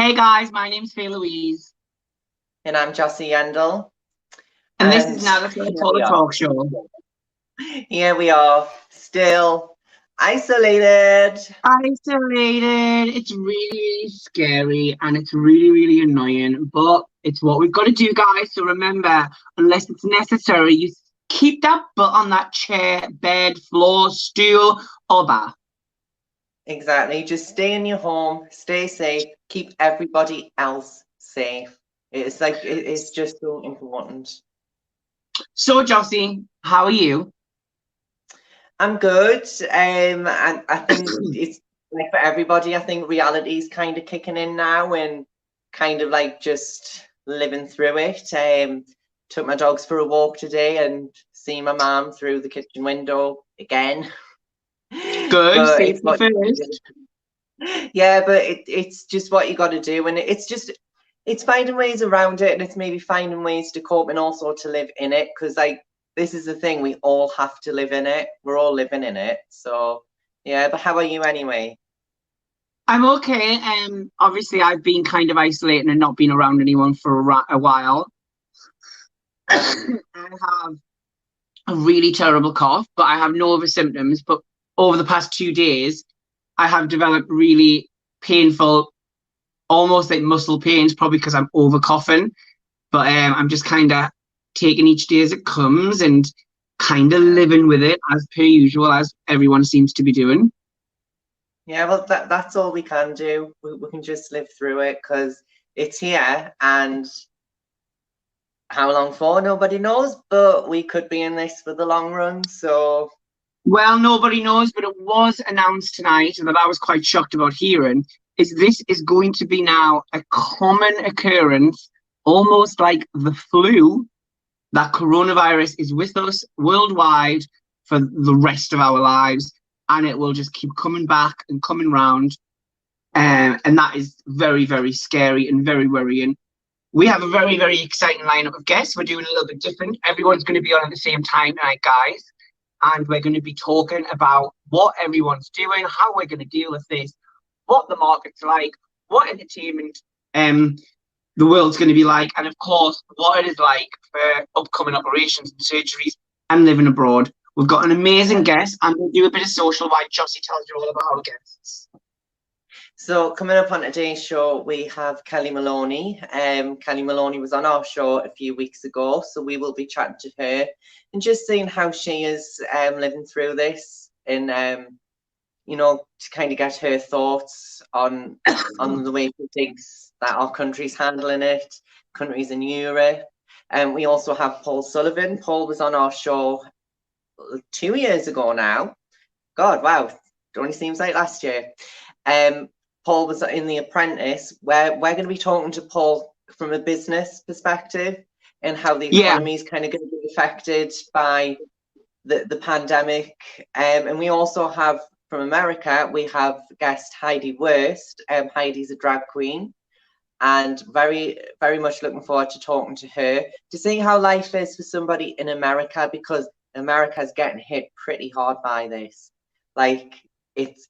Hey guys, my name's Faye Louise. And I'm Jossie Yandel. And this is now the Paul Talk Show. Here we are, still isolated. It's really scary and it's really annoying, but it's what we've got to do, guys. So remember, unless it's necessary, you keep that butt on that chair, bed, floor, stool, or bath. Exactly. Just stay in your home, stay safe, keep everybody else safe. It's just so important. So, Jossie, how are you? I'm good. And I think it's like for everybody, I think reality is kind of kicking in now and kind of like just living through it. Took my dogs for a walk today and see my mum through the kitchen window again. Good, safety first. Yeah, but it's just what you got to do, and it's finding ways around it, and it's maybe finding ways to cope and also to live in it, because like this is the thing, we all have to live in it. We're all living in it. So yeah, but how are you anyway? I'm okay. Obviously I've been kind of isolating and not been around anyone for a while. I have a really terrible cough, but I have no other symptoms. But over the past 2 days, I have developed really painful, almost like muscle pains, probably because I'm over coughing. But I'm just kind of taking each day as it comes and kind of living with it as per usual, as everyone seems to be doing. Yeah, well, that's all we can do. We can just live through it because it's here, and how long for, nobody knows, but we could be in this for the long run. So, well, nobody knows, but it was announced tonight, and that I was quite shocked about hearing, is this is going to be now a common occurrence, almost like the flu, that coronavirus is with us worldwide for the rest of our lives, and it will just keep coming back and coming round. And that is very scary and very worrying. We have a very exciting lineup of guests. We're doing a little bit different. Everyone's going to be on at the same time tonight, guys. And we're going to be talking about what everyone's doing, how we're going to deal with this, what the market's like, what entertainment the world's going to be like, and of course, what it is like for upcoming operations and surgeries and living abroad. We've got an amazing guest, and we'll do a bit of social while Jossie tells you all about our guests. So coming up on today's show, we have Kellie Maloney. Kellie Maloney was on our show a few weeks ago, so we will be chatting to her and just seeing how she is living through this, and you know, to kind of get her thoughts on the way she thinks that our country's handling it, countries in Europe. And we also have Paul Sullivan. Paul was on our show 2 years ago now. God, wow, it only seems like last year. Paul was in the Apprentice, where we're going to be talking to Paul from a business perspective and how the economy is kind of going to be affected by the pandemic. And we also have, from America, we have guest Heidi Wurst. Heidi's a drag queen, and very much looking forward to talking to her, to see how life is for somebody in America, because America's getting hit pretty hard by this. Like,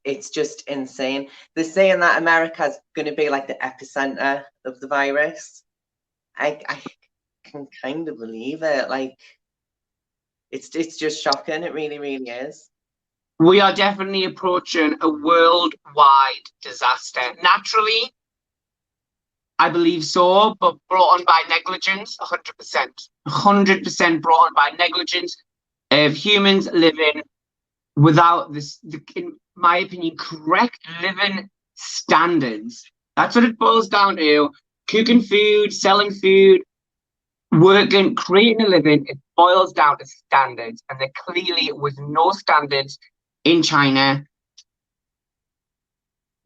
it's just insane. They're saying that America's going to be like the epicenter of the virus. I can kind of believe it. Like, it's just shocking. It really is. We are definitely approaching a worldwide disaster. Naturally, I believe so, but brought on by negligence, 100%. 100% brought on by negligence of humans living without this, in my opinion, correct living standards. That's what it boils down to. Cooking food, selling food, working, creating a living, it boils down to standards. And there clearly was no standards in China.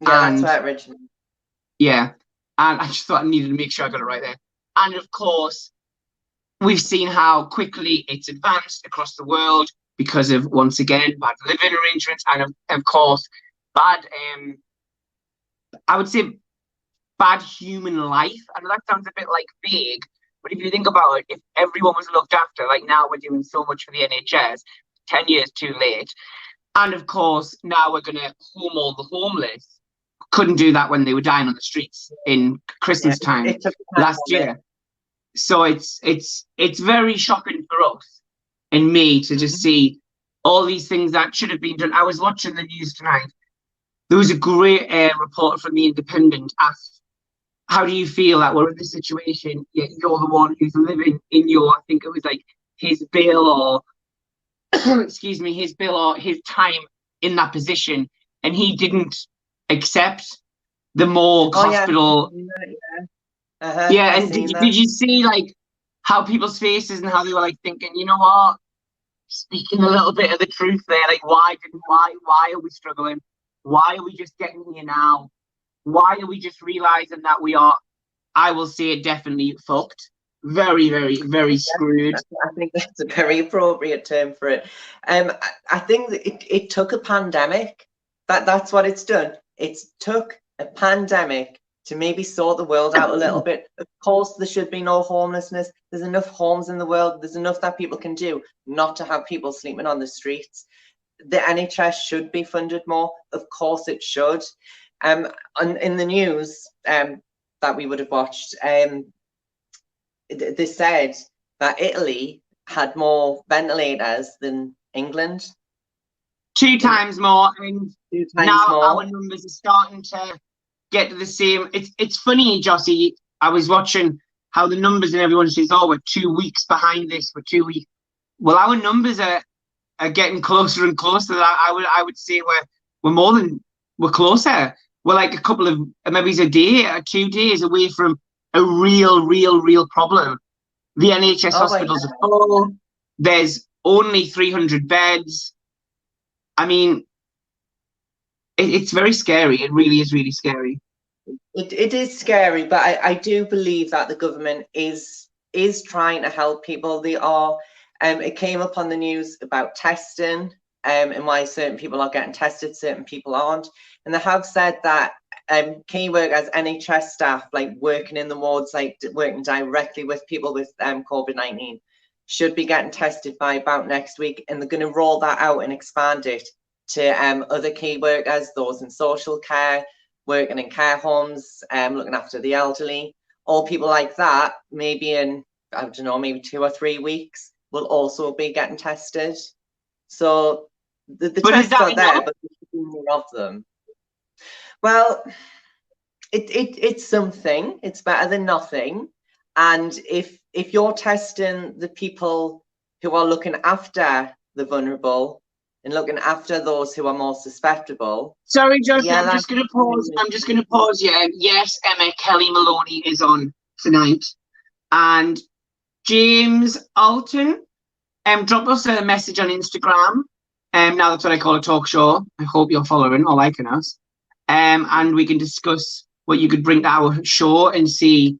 Yeah, that's right, originally. Yeah. And I just thought I needed to make sure I got it right there. And of course, we've seen how quickly it's advanced across the world because of, once again, bad living arrangements and of course, bad, I would say, bad human life. I know that sounds a bit like vague, but if you think about it, if everyone was looked after, like now we're doing so much for the NHS, 10 years too late. And of course, now we're going to home all the homeless. couldn't do that when they were dying on the streets in Christmas time last year. So it's very shocking for us and me to just see all these things that should have been done. I was watching the news tonight. There was a great report from The Independent asked, how do you feel that we're in this situation, yet you're the one who's living in your, I think it was like his bill or, excuse me, his bill or his time in that position, and he didn't accept the morgue hospital. Yeah, and did you see like how people's faces and how they were like thinking, you know what, speaking a little bit of the truth there, like why are we struggling? Why are we just getting here now? Why are we just realizing that we are, I will say it, definitely fucked? Very, very, very screwed. I think that's a very appropriate term for it. I think that it took a pandemic. That's what it's done. It's took a pandemic to maybe sort the world out a little bit. Of course, there should be no homelessness. There's enough homes in the world. There's enough that people can do not to have people sleeping on the streets. The NHS should be funded more. Of course, it should. In the news that we would have watched, they said that Italy had more ventilators than England. 2 times more, and now our numbers are starting to get to the same. It's funny, Jossie. I was watching how the numbers and everyone says, "Oh, we're 2 weeks behind this. We're 2 weeks." Well, our numbers are getting closer and closer. I would say we're closer. We're like a couple of maybe a day or 2 days away from a real problem. The NHS hospitals are full. There's only 300 beds. I mean, it's very scary. It really is really scary. It is scary, but I do believe that the government is trying to help people. They are. It came up on the news about testing and why certain people are getting tested, certain people aren't. And they have said that key workers, NHS staff, like working in the wards, like working directly with people with COVID-19, should be getting tested by about next week. And they're going to roll that out and expand it to other key workers, those in social care, working in care homes, looking after the elderly, all people like that, maybe in, I don't know, maybe 2 or 3 weeks, will also be getting tested. So the tests are there, but there's more of them. Well, it's something. It's better than nothing. And if you're testing the people who are looking after the vulnerable and looking after those who are more susceptible. Sorry, Josh, I'm just going to pause. Yeah, yes, Emma, Kellie Maloney is on tonight, and James Alton dropped us a message on Instagram. Now that's what I call a talk show. I hope you're following or liking us. And we can discuss what you could bring to our show and see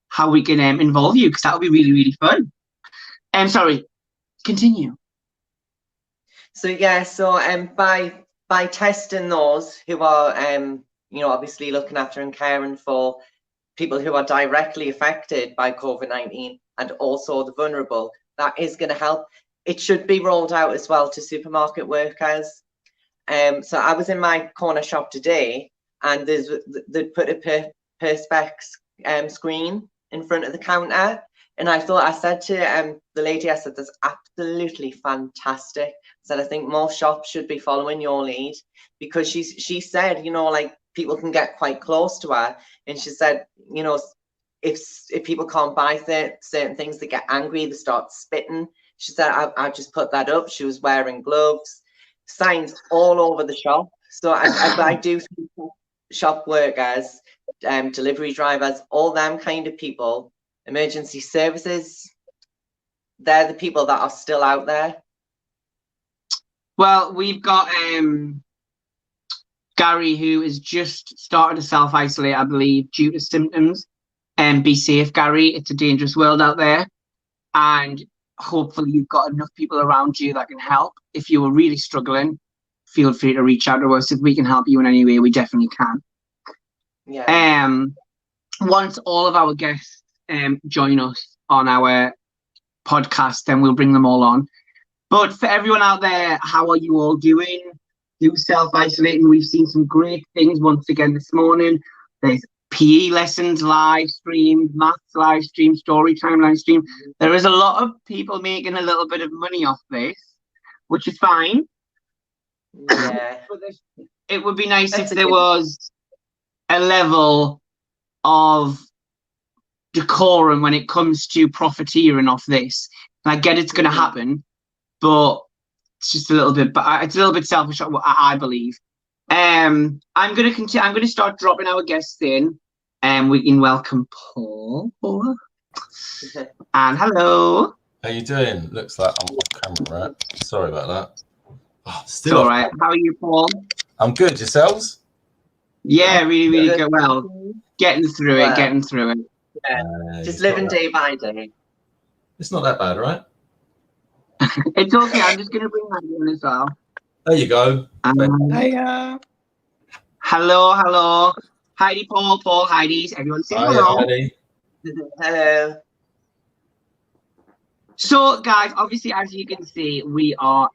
how we can involve you, because that would be really, really fun. Sorry, continue. So yeah, so by testing those who are obviously looking after and caring for people who are directly affected by COVID-19 and also the vulnerable, that is going to help. It should be rolled out as well to supermarket workers. So I was in my corner shop today, and they put a perspex screen in front of the counter, and I said to the lady, I said, that's absolutely fantastic. I said, I think more shops should be following your lead, because she said, like, people can get quite close to her, and she said, if people can't buy certain things, they get angry, they start spitting. She said, I just put that up. She was wearing gloves, signs all over the shop. So I do think shop workers, delivery drivers, all them kind of people, emergency services, they're the people that are still out there. Well, we've got Gary, who has just started to self-isolate, I believe, due to symptoms. Be safe, Gary. It's a dangerous world out there. And hopefully you've got enough people around you that can help. If you were really struggling, feel free to reach out to us. If we can help you in any way, we definitely can. Yeah. Once all of our guests join us on our podcast, then we'll bring them all on. But for everyone out there, how are you all doing? do self-isolating. We've seen some great things once again this morning. There's PE lessons live streamed, maths live stream, story time live stream. There is a lot of people making a little bit of money off this, which is fine. Yeah. But it would be nice if there was a level of decorum when it comes to profiteering off this. And I get it's going to happen, but it's just a little bit. But it's a little bit selfish, I believe. I'm going to continue. I'm going to start dropping our guests in, and we can welcome Paul. And hello. How you doing? Looks like I'm off camera, right? Sorry about that. Oh, still all right. How are you, Paul? I'm good. Yourselves? Yeah, really good. Well, getting through it. Yeah. Just living day by day. It's not that bad, right? It's okay. I'm just going to bring that in as well. There you go. Hello. Heidi, Paul, Heidi. Everyone say hello. Heidi. Hello. So, guys, obviously, as you can see, we are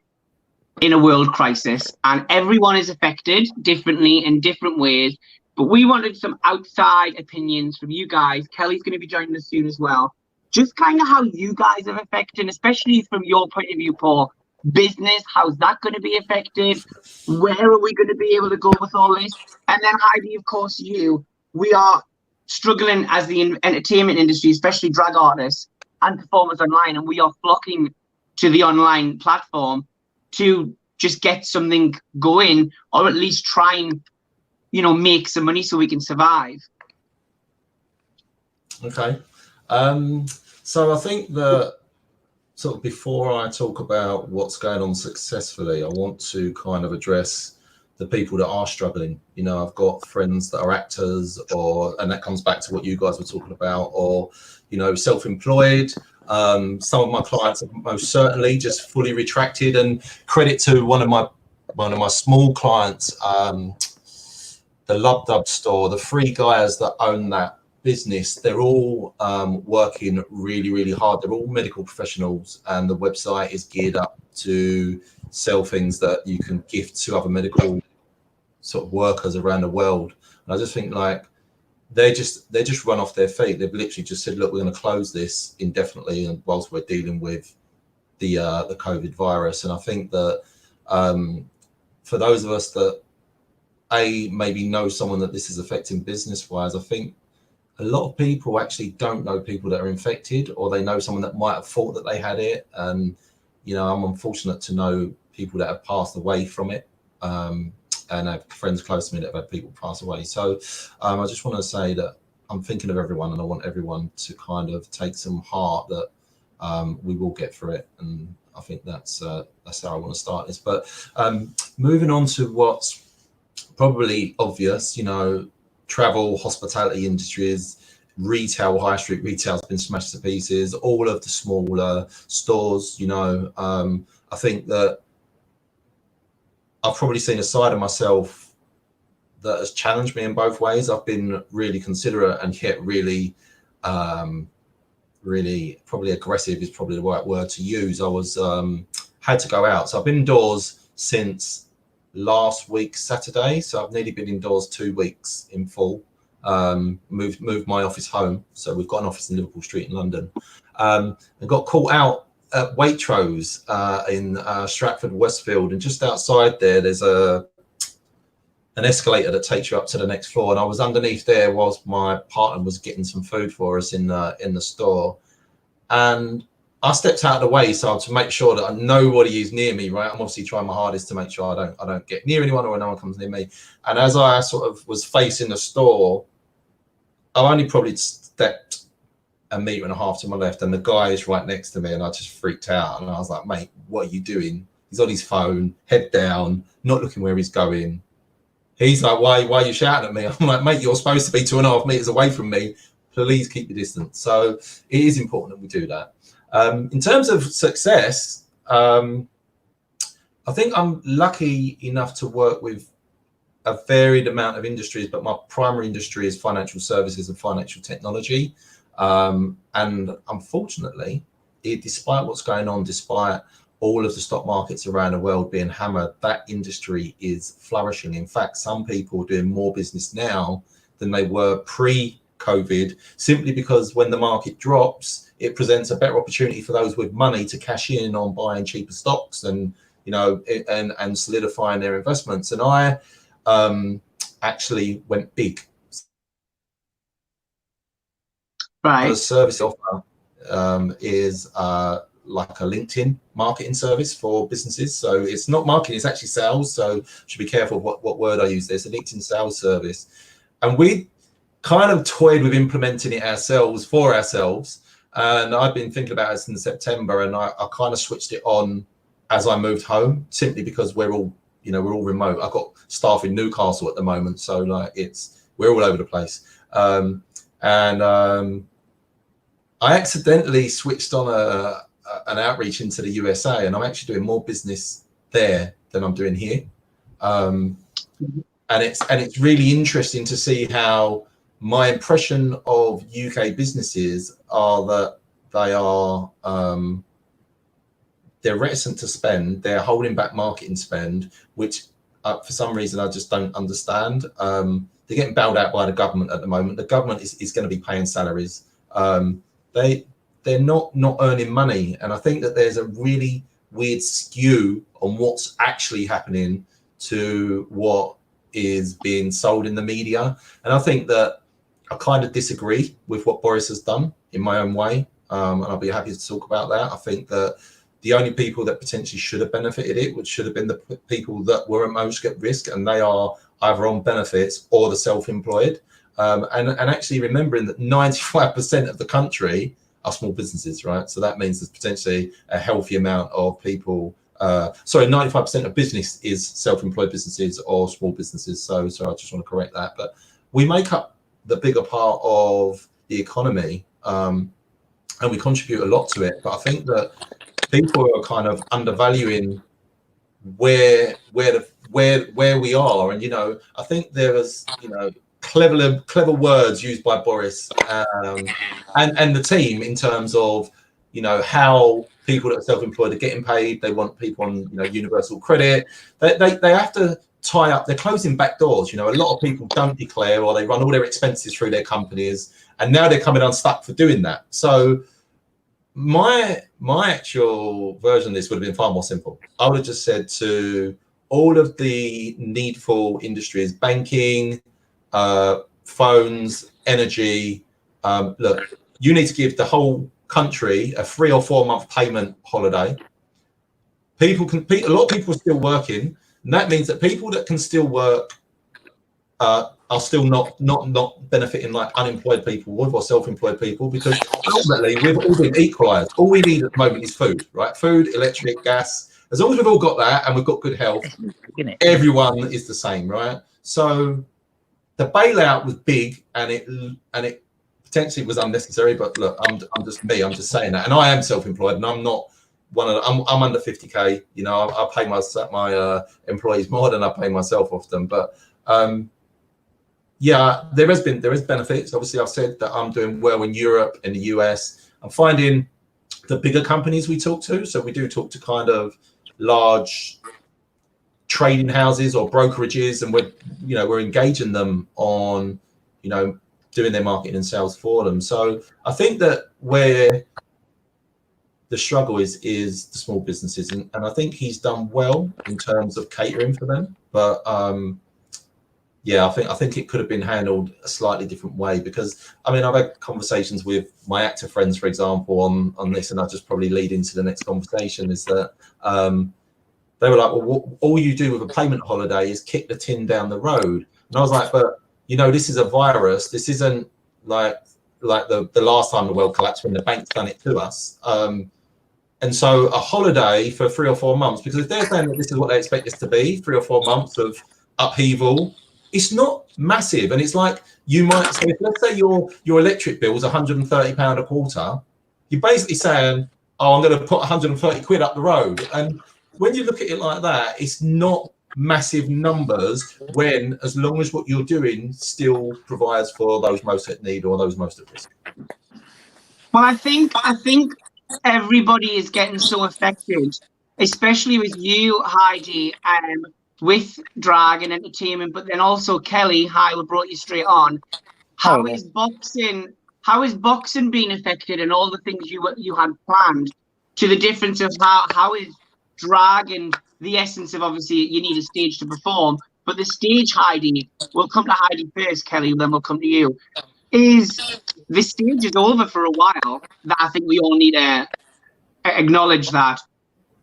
in a world crisis, and everyone is affected differently in different ways. But we wanted some outside opinions from you guys. Kellie's going to be joining us soon as well. Just kind of how you guys have affected, especially from your point of view, Paul. Business, how's that going to be affected? Where are we going to be able to go with all this? And then Heidi, of course, we are struggling as the entertainment industry, especially drag artists and performers online, and we are flocking to the online platform to just get something going, or at least try and, make some money so we can survive. Okay. So I think that sort of before I talk about what's going on successfully, I want to kind of address the people that are struggling. I've got friends that are actors, and that comes back to what you guys were talking about, or, self-employed. Some of my clients have most certainly just fully retracted, and credit to one of my small clients, the Lub Dub store, the three guys that own that business, they're all working really, really hard. They're all medical professionals, and the website is geared up to sell things that you can gift to other medical sort of workers around the world. And I just think they just run off their feet. They've literally just said, look, we're going to close this indefinitely, and whilst we're dealing with the COVID virus. And I think that for those of us that maybe know someone that this is affecting business wise, I think a lot of people actually don't know people that are infected, or they know someone that might have thought that they had it. And, I'm unfortunate to know people that have passed away from it. And I have friends close to me that have had people pass away. So I just want to say that I'm thinking of everyone, and I want everyone to kind of take some heart that we will get through it. And I think that's how I want to start this. But moving on to what's probably obvious, travel, hospitality industries, retail, high street retail has been smashed to pieces. All of the smaller stores, I think that I've probably seen a side of myself that has challenged me in both ways. I've been really considerate, and yet really probably aggressive is probably the right word to use. I was had to go out. So I've been indoors since last week Saturday, so I've nearly been indoors 2 weeks in full. Moved my office home, so we've got an office in Liverpool Street in London. I got caught out at Waitrose in Stratford Westfield, and just outside there's an escalator that takes you up to the next floor, and I was underneath there whilst my partner was getting some food for us in the store, and I stepped out of the way so to make sure that nobody is near me, right? I'm obviously trying my hardest to make sure I don't get near anyone, or no one comes near me. And as I sort of was facing the store, I only probably stepped a metre and a half to my left, and the guy is right next to me, and I just freaked out. And I was like, mate, what are you doing? He's on his phone, head down, not looking where he's going. He's like, why are you shouting at me? I'm like, mate, you're supposed to be 2.5 metres away from me. Please keep your distance. So it is important that we do that. In terms of success, I think I'm lucky enough to work with a varied amount of industries, but my primary industry is financial services and financial technology. And unfortunately, despite what's going on, despite all of the stock markets around the world being hammered, that industry is flourishing. In fact, some people are doing more business now than they were pre-COVID, simply because when the market drops, it presents a better opportunity for those with money to cash in on buying cheaper stocks and, you know, and solidifying their investments. And I actually went big. Right. The service offer is like a LinkedIn marketing service for businesses. So it's not marketing, it's actually sales. So should be careful what word I use there. It's a LinkedIn sales service. And we kind of toyed with implementing it ourselves for ourselves. And I've been thinking about it since September, and I kind of switched it on as I moved home, simply because we're all, you know, we're all remote. I've got staff in Newcastle at the moment. So like we're all over the place. I accidentally switched on an outreach into the USA, and I'm actually doing more business there than I'm doing here. And it's really interesting to see how my impression of UK businesses are that they are they're reticent to spend, they're holding back marketing spend, which for some reason I just don't understand. They're getting bailed out by the government at the moment. The government is going to be paying salaries. They're not earning money, and I think that there's a really weird skew on what's actually happening to what is being sold in the media. And I think that I kind of disagree with what Boris has done in my own way, and I'll be happy to talk about that. I think that the only people that potentially should have benefited it, which should have been the people that were at most at risk, and they are either on benefits or the self-employed. And actually remembering that 95% of the country are small businesses, right? So that means there's potentially a healthy amount of people. 95% of business is self-employed businesses or small businesses. So I just want to correct that. But we make up the bigger part of the economy, and we contribute a lot to it. But I think that people are kind of undervaluing where we are. And, you know, I think there was, you know, clever words used by Boris and the team in terms of, you know, how people that are self-employed are getting paid. They want people on, you know, universal credit. They have to tie up. They're closing back doors. You know, a lot of people don't declare, or they run all their expenses through their companies, and now they're coming unstuck for doing that. So my actual version of this would have been far more simple. I would have just said to all of the needful industries, banking, phones, energy, look, you need to give the whole country a 3 or 4 month payment holiday. A lot of people are still working, and that means that people that can still work are still not benefiting like unemployed people would, or self-employed people, because ultimately we've all been equalized. All we need at the moment is food, right? Food, electric, gas. As long as we've all got that and we've got good health, everyone is the same, right? So the bailout was big, and it potentially was unnecessary. But look, I'm just saying that, and I am self-employed, and I'm not one of the, I'm under 50k. You know, I pay my employees more than I pay myself often. But yeah, there is benefits. Obviously, I've said that I'm doing well in Europe, in the US. I'm finding the bigger companies we talk to. So we do talk to kind of large trading houses or brokerages, and we're engaging them on, you know, doing their marketing and sales for them. So I think that where the struggle is the small businesses, and I think he's done well in terms of catering for them. But yeah, I think it could have been handled a slightly different way, because I mean, I've had conversations with my actor friends, for example, on this, and I'll just probably lead into the next conversation, is that they were like, well, all you do with a payment holiday is kick the tin down the road. And I was like, but you know, this is a virus. This isn't like the last time the world collapsed when the bank's done it to us. And so a holiday for 3 or 4 months, because if they're saying that this is what they expect this to be, 3 or 4 months of upheaval, it's not massive. And it's like, you might say, let's say your electric bill is £130 a quarter, you're basically saying, oh, I'm going to put 130 quid up the road. And when you look at it like that, it's not massive numbers, when as long as what you're doing still provides for those most at need or those most at risk. Well, I think everybody is getting so affected especially with you, Heidi, with drag and entertainment, but then also Kellie, hi, we brought you straight on. How is boxing being affected, and all the things you had planned, to the difference of how is drag, and the essence of, obviously you need a stage to perform, but the stage, Heidi, we'll come to Heidi first, Kellie, then we'll come to you. Is the stage is over for a while? That I think we all need to acknowledge that.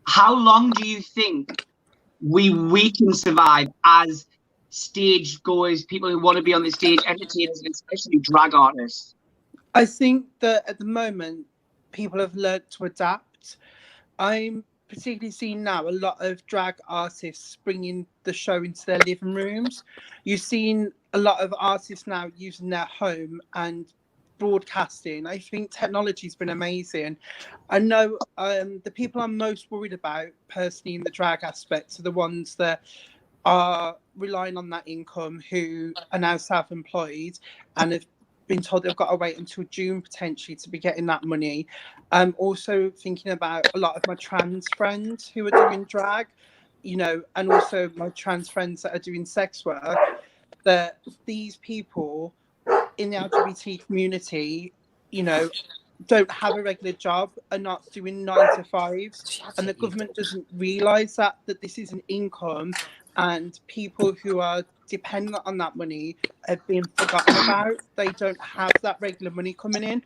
How long do you think we can survive as stage goers, people who want to be on the stage, entertainers, and especially drag artists? I think that at the moment, people have learned to adapt. I'm particularly seeing now a lot of drag artists bringing the show into their living rooms. You've seen a lot of artists now using their home and broadcasting. I think technology's been amazing. I know the people I'm most worried about personally in the drag aspect are the ones that are relying on that income, who are now self-employed and have been told they've got to wait until June potentially to be getting that money. I'm also thinking about a lot of my trans friends who are doing drag, you know, and also my trans friends that are doing sex work, that these people in the LGBT community, you know, don't have a regular job, are not doing 9 to 5s, and the government doesn't realise that this is an income, and people who are dependent on that money have been forgotten about. They don't have that regular money coming in.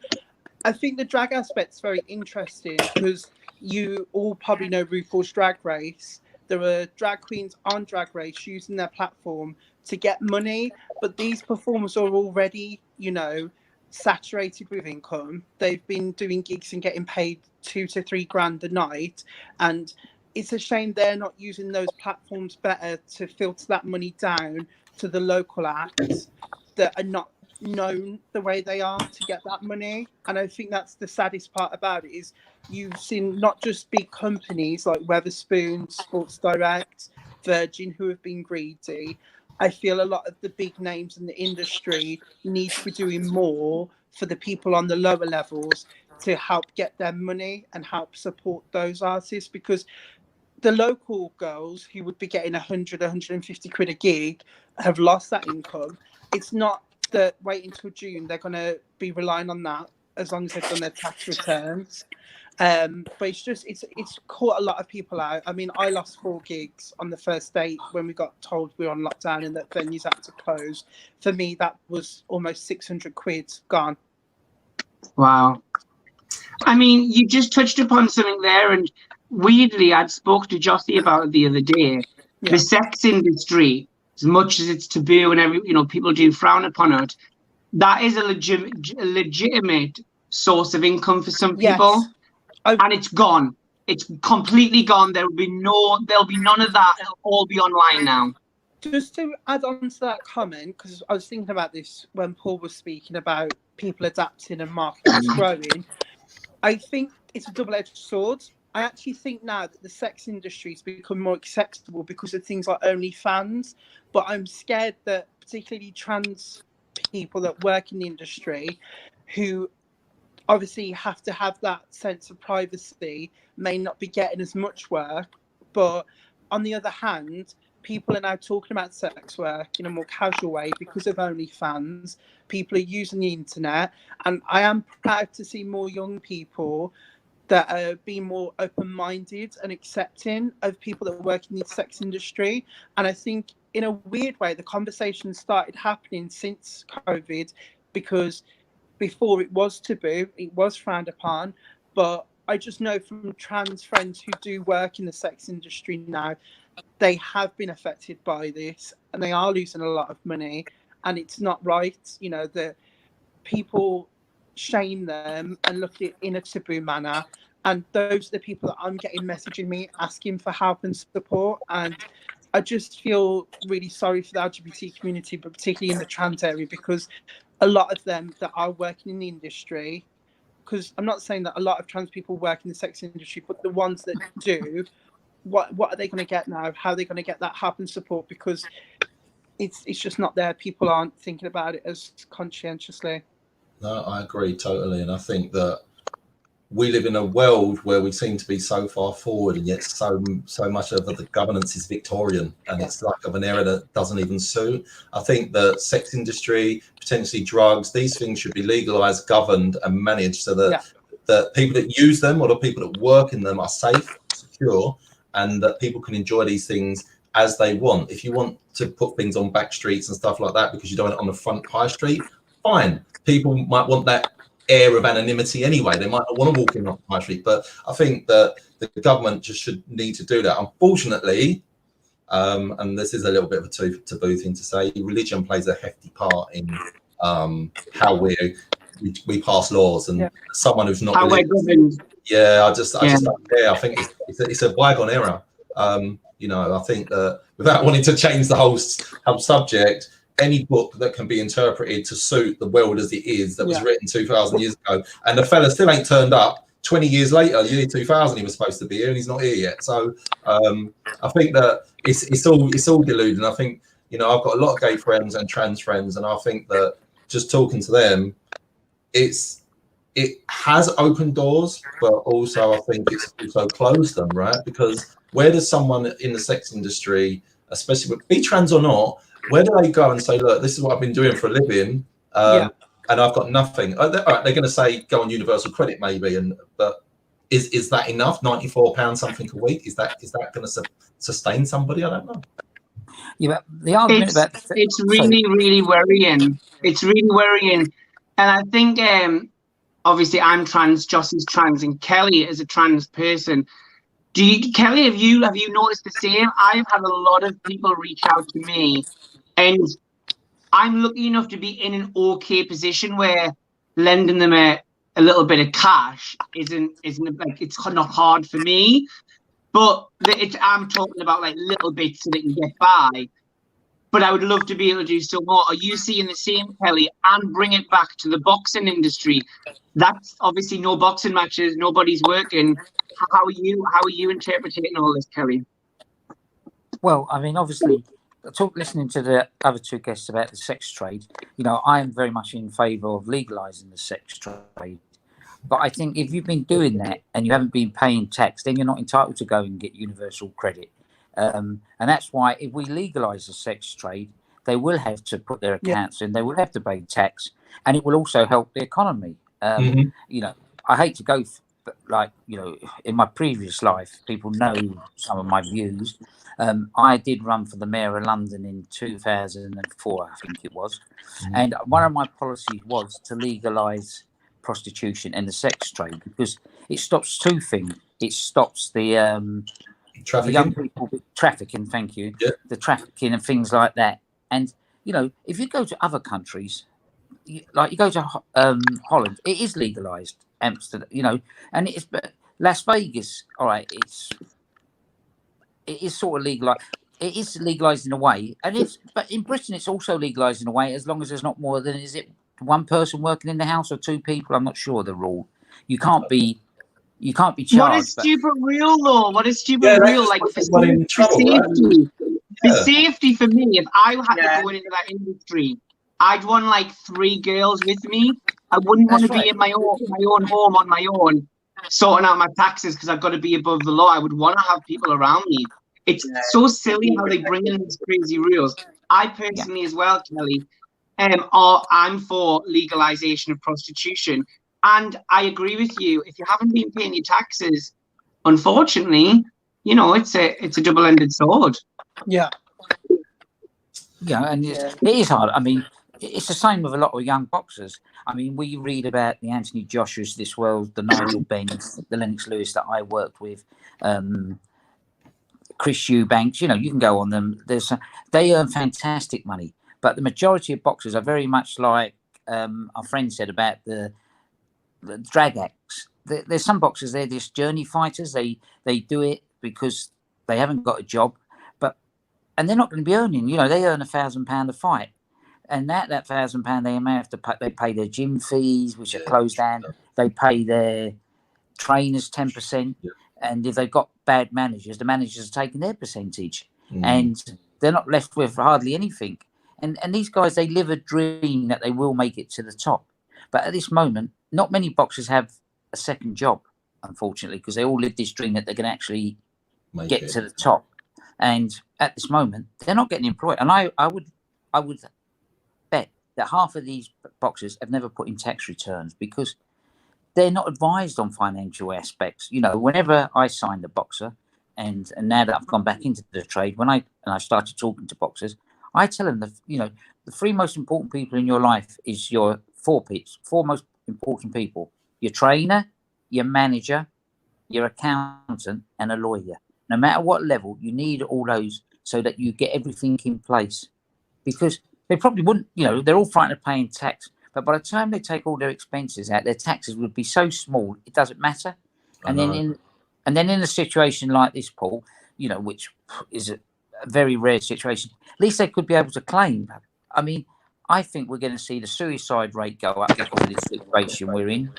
I think the drag aspect's very interesting because you all probably know RuPaul's Drag Race. There are drag queens on Drag Race using their platform to get money, but these performers are already, you know, saturated with income. They've been doing gigs and getting paid 2 to 3 grand a night, and it's a shame they're not using those platforms better to filter that money down to the local acts that are not known the way they are to get that money. And I think that's the saddest part about it, is you've seen not just big companies like Wetherspoon, Sports Direct, Virgin, who have been greedy. I feel a lot of the big names in the industry need to be doing more for the people on the lower levels to help get their money and help support those artists, because the local girls who would be getting 100, 150 quid a gig have lost that income. It's not that waiting until June they're going to be relying on that as long as they've done their tax returns. But it's just, it's caught a lot of people out. I mean, I lost 4 gigs on the first date when we got told we were on lockdown and that venues had to close. For me, that was almost 600 quid gone. Wow. I mean, you just touched upon something there, and weirdly, I'd spoke to Jossie about it the other day. Yeah. The sex industry, as much as it's taboo and people do frown upon it, that is a legitimate source of income for some people. Yes. And it's gone. It's completely gone. There'll be none of that. It'll all be online now. Just to add on to that comment, because I was thinking about this when Paul was speaking about people adapting and markets growing. I think it's a double-edged sword. I actually think now that the sex industry has become more acceptable because of things like OnlyFans, but I'm scared that particularly trans people that work in the industry, who obviously have to have that sense of privacy, may not be getting as much work. But on the other hand, people are now talking about sex work in a more casual way because of OnlyFans. People are using the internet, and I am proud to see more young people that are being more open-minded and accepting of people that work in the sex industry. And I think in a weird way, the conversation started happening since COVID, because before it was taboo, it was frowned upon. But I just know from trans friends who do work in the sex industry now, they have been affected by this and they are losing a lot of money, and it's not right. You know, the people shame them and look at it in a taboo manner. And those are the people that I'm getting messaging me asking for help and support. And I just feel really sorry for the LGBT community, but particularly in the trans area, because a lot of them that are working in the industry, because I'm not saying that a lot of trans people work in the sex industry, but the ones that do, what are they going to get now? How are they going to get that help and support? Because it's just not there. People aren't thinking about it as conscientiously. No, I agree totally. And I think that we live in a world where we seem to be so far forward, and yet so much of the governance is Victorian, and it's like of an era that doesn't even suit. I think the sex industry, potentially drugs, these things should be legalized, governed, and managed so that the people that use them or the people that work in them are safe, secure, and that people can enjoy these things as they want. If you want to put things on back streets and stuff like that because you don't want it on the front high street, fine. People might want that air of anonymity anyway. They might not want to walk in off the high street, but I think that the government just should need to do that. Unfortunately, and this is a little bit of a taboo thing to say, religion plays a hefty part in how we pass laws, and someone who's not religious, I just don't care. I think it's a bygone era. You know, I think that without wanting to change the whole subject, any book that can be interpreted to suit the world as it is, that was written 2,000 years ago, and the fella still ain't turned up 20 years later, year 2000 he was supposed to be here and he's not here yet. So I think that it's all deluding. I think, you know, I've got a lot of gay friends and trans friends, and I think that just talking to them, it has opened doors, but also I think it's also closed them, right? Because where does someone in the sex industry, especially with, be trans or not, where do they go and say, look, this is what I've been doing for a living, and I've got nothing? All right, they're going to say go on universal credit maybe, but is that enough? £94 something a week, is that going to sustain somebody? I don't know. Yeah, but the argument it's really worrying. It's really worrying, and I think obviously I'm trans, Joss is trans, and Kelly is a trans person. Kelly, have you noticed the same? I've had a lot of people reach out to me, and I'm lucky enough to be in an okay position where lending them a little bit of cash isn't like, it's not hard for me, but I'm talking about like little bits so they can get by. But I would love to be able to do so more. Are you seeing the same, Kelly? And bring it back to the boxing industry. That's obviously no boxing matches, nobody's working. How are you interpreting all this, Kelly? Well, I mean, obviously, listening to the other two guests about the sex trade, you know, I am very much in favour of legalising the sex trade. But I think if you've been doing that and you haven't been paying tax, then you're not entitled to go and get universal credit. And that's why if we legalise the sex trade, they will have to put their accounts in, they will have to pay tax, and it will also help the economy. You know, I hate to go, like, you know, in my previous life, people know some of my views. I did run for the Mayor of London in 2004, I think it was. And one of my policies was to legalise prostitution and the sex trade, because it stops two things. It stops the young people trafficking, thank you, the trafficking and things like that. And, you know, if you go to other countries, like you go to Holland, it is legalised. Amsterdam, you know, and it's Las Vegas. All right, it is sort of legalised. It is legalised in a way, but in Britain it's also legalised in a way, as long as there's not more than, is it one person working in the house or two people? I'm not sure the rule. You can't be charged. What is stupid real though? What is stupid real? Like for safety, for safety for me, if I had to go into that industry, I'd want like 3 girls with me. I wouldn't want to be in my own home on my own, sorting out my taxes because I've got to be above the law. I would want to have people around me. It's so silly how they bring in these crazy rules. I personally as well, Kelly, I'm for legalization of prostitution. And I agree with you. If you haven't been paying your taxes, unfortunately, you know, it's a double-ended sword. Yeah, and it is hard. I mean, it's the same with a lot of young boxers. I mean, we read about the Anthony Joshuas, this world, the Nigel Benns, the Lennox Lewis that I worked with, Chris Eubanks. You know, you can go on them. They earn fantastic money, but the majority of boxers are very much like our friend said about the drag acts. There's some boxers, they're just journey fighters. They do it because they haven't got a job, and they're not going to be earning. You know, they earn £1,000 a fight. And that £1,000 they may have to pay. They pay their gym fees, which are closed down. They pay their trainers 10%, and if they've got bad managers, the managers are taking their percentage, and they're not left with hardly anything. And these guys, they live a dream that they will make it to the top. But at this moment, not many boxers have a second job, unfortunately, because they all live this dream that they can actually get to the top. And at this moment, they're not getting employed. And I would bet that half of these boxers have never put in tax returns because they're not advised on financial aspects. You know, whenever I signed a boxer, and now that I've gone back into the trade, when I started talking to boxers, I tell them that, you know, the three most important people in your life is your four most important people: your trainer, your manager, your accountant, and a lawyer. No matter what level, you need all those so that you get everything in place. Because they probably wouldn't, you know, they're all frightened of paying tax, but by the time they take all their expenses out, their taxes would be so small it doesn't matter. And then in a situation like this, Paul, you know, which is a very rare situation, at least they could be able to claim. I mean, I think we're going to see the suicide rate go up because of this situation we're in.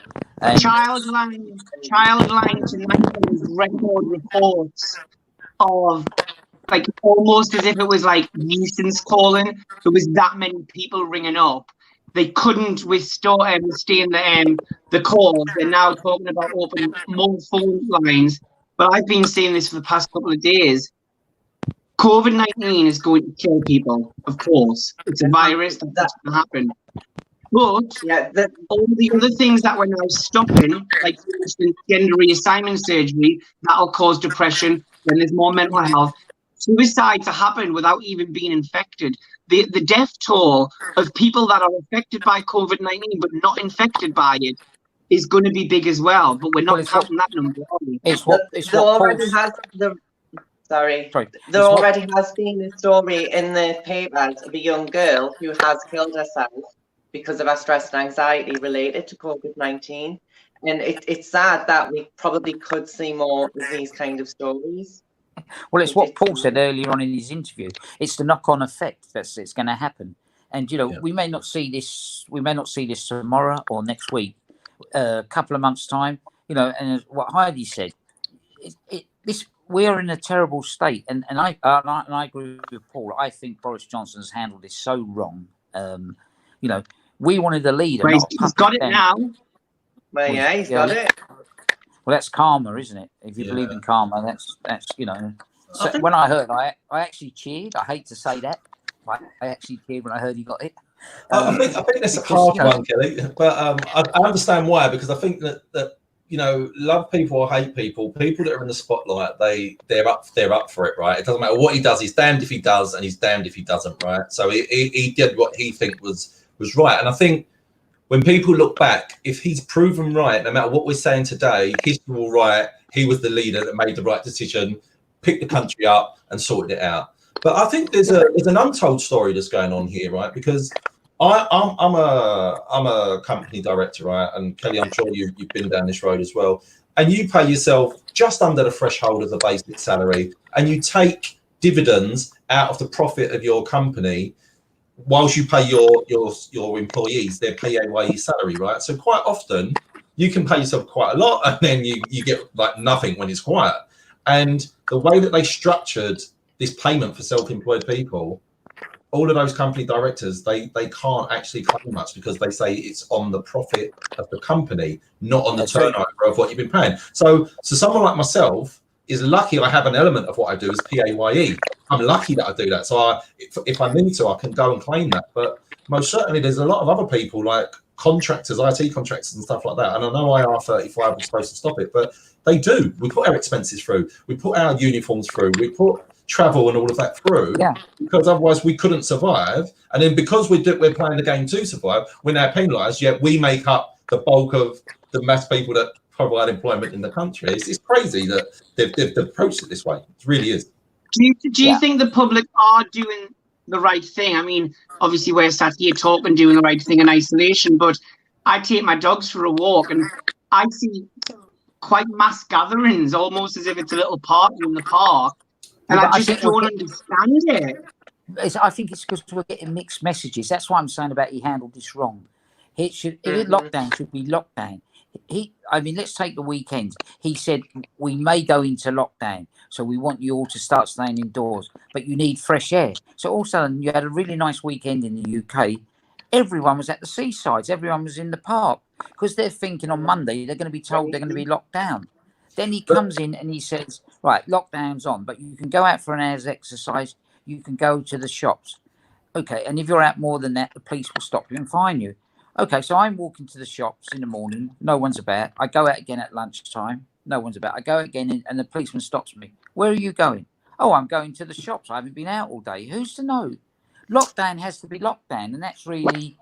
Child line tonight was record reports of, like, almost as if it was like nuisance calling. There was that many people ringing up. They couldn't withstand the calls. They're now talking about opening more phone lines. But I've been saying this for the past couple of days. COVID-19 is going to kill people, of course. It's a virus, that's going to happen. But all the other things that we're now stopping, like, for instance, gender reassignment surgery, that'll cause depression, then there's more mental health. Suicides happen without even being infected. The death toll of people that are affected by COVID-19 but not infected by it is going to be big as well. But we're not counting that number, are we? There already has been a story in the papers of a young girl who has killed herself because of her stress and anxiety related to COVID-19. And it's sad that we probably could see more of these kind of stories. Well, it's what Paul said earlier on in his interview. It's the knock-on effect it's going to happen. And, you know, we may not see this. We may not see this tomorrow or next week, a couple of months' time. You know, and what Heidi said, we are in a terrible state. And I agree with Paul. I think Boris Johnson's handled this so wrong. You know, we wanted a leader. Well, he's got it now. Well, yeah, he's got it. Well, that's karma, isn't it? If you believe in karma, that's you know. So when I heard, I actually cheered. I hate to say that, but I actually cheered when I heard he got it. I think that's a hard one, Kelly. But I understand why, because I think that you know, love people or hate people that are in the spotlight, they're up for it, right? It doesn't matter what he does. He's damned if he does, and he's damned if he doesn't, right? So he did what he think was right, and I think, when people look back, if he's proven right, no matter what we're saying today, history will write he was the leader that made the right decision, picked the country up and sorted it out. But I think there's an untold story that's going on here, right? Because I'm a company director, right? And Kelly, I'm sure you've been down this road as well. And you pay yourself just under the threshold of the basic salary, and you take dividends out of the profit of your company, whilst you pay your employees their PAYE salary, right? So quite often you can pay yourself quite a lot, and then you get like nothing when it's quiet. And the way that they structured this payment for self-employed people, all of those company directors, they can't actually claim much because they say it's on the profit of the company, not on the turnover of what you've been paying. So someone like myself is lucky I have an element of what I do is PAYE. I'm lucky that I do that. So if I need to, I can go and claim that. But most certainly there's a lot of other people like contractors, IT contractors and stuff like that. And I know IR35 was supposed to stop it, but they do. We put our expenses through. We put our uniforms through. We put travel and all of that through, because otherwise we couldn't survive. And then because we're playing the game to survive, we're now penalised, yet we make up the bulk of the mass people that provide employment in the country. It's crazy that they've approached it this way. It really is. Do you think the public are doing the right thing? I mean, obviously we're sat here talking, doing the right thing in isolation, but I take my dogs for a walk and I see quite mass gatherings, almost as if it's a little party in the park. And I just don't understand it. I think it's because we're getting mixed messages. That's why I'm saying about he handled this wrong. Lockdown should be lockdown. I mean, let's take the weekend. He said, we may go into lockdown, so we want you all to start staying indoors, but you need fresh air. So all of a sudden, you had a really nice weekend in the UK. everyone was at the seasides, everyone was in the park, because they're thinking on Monday they're going to be told they're going to be locked down. Then he comes in and he says, right, lockdown's on, but you can go out for an hour's exercise, you can go to the shops. Okay, and if you're out more than that, the police will stop you and fine you. Okay, so I'm walking to the shops in the morning, no one's about. I go out again at lunchtime, no one's about. I go again and the policeman stops me. Where are you going? Oh, I'm going to the shops. I haven't been out all day. Who's to know? Lockdown has to be lockdown, and that's really...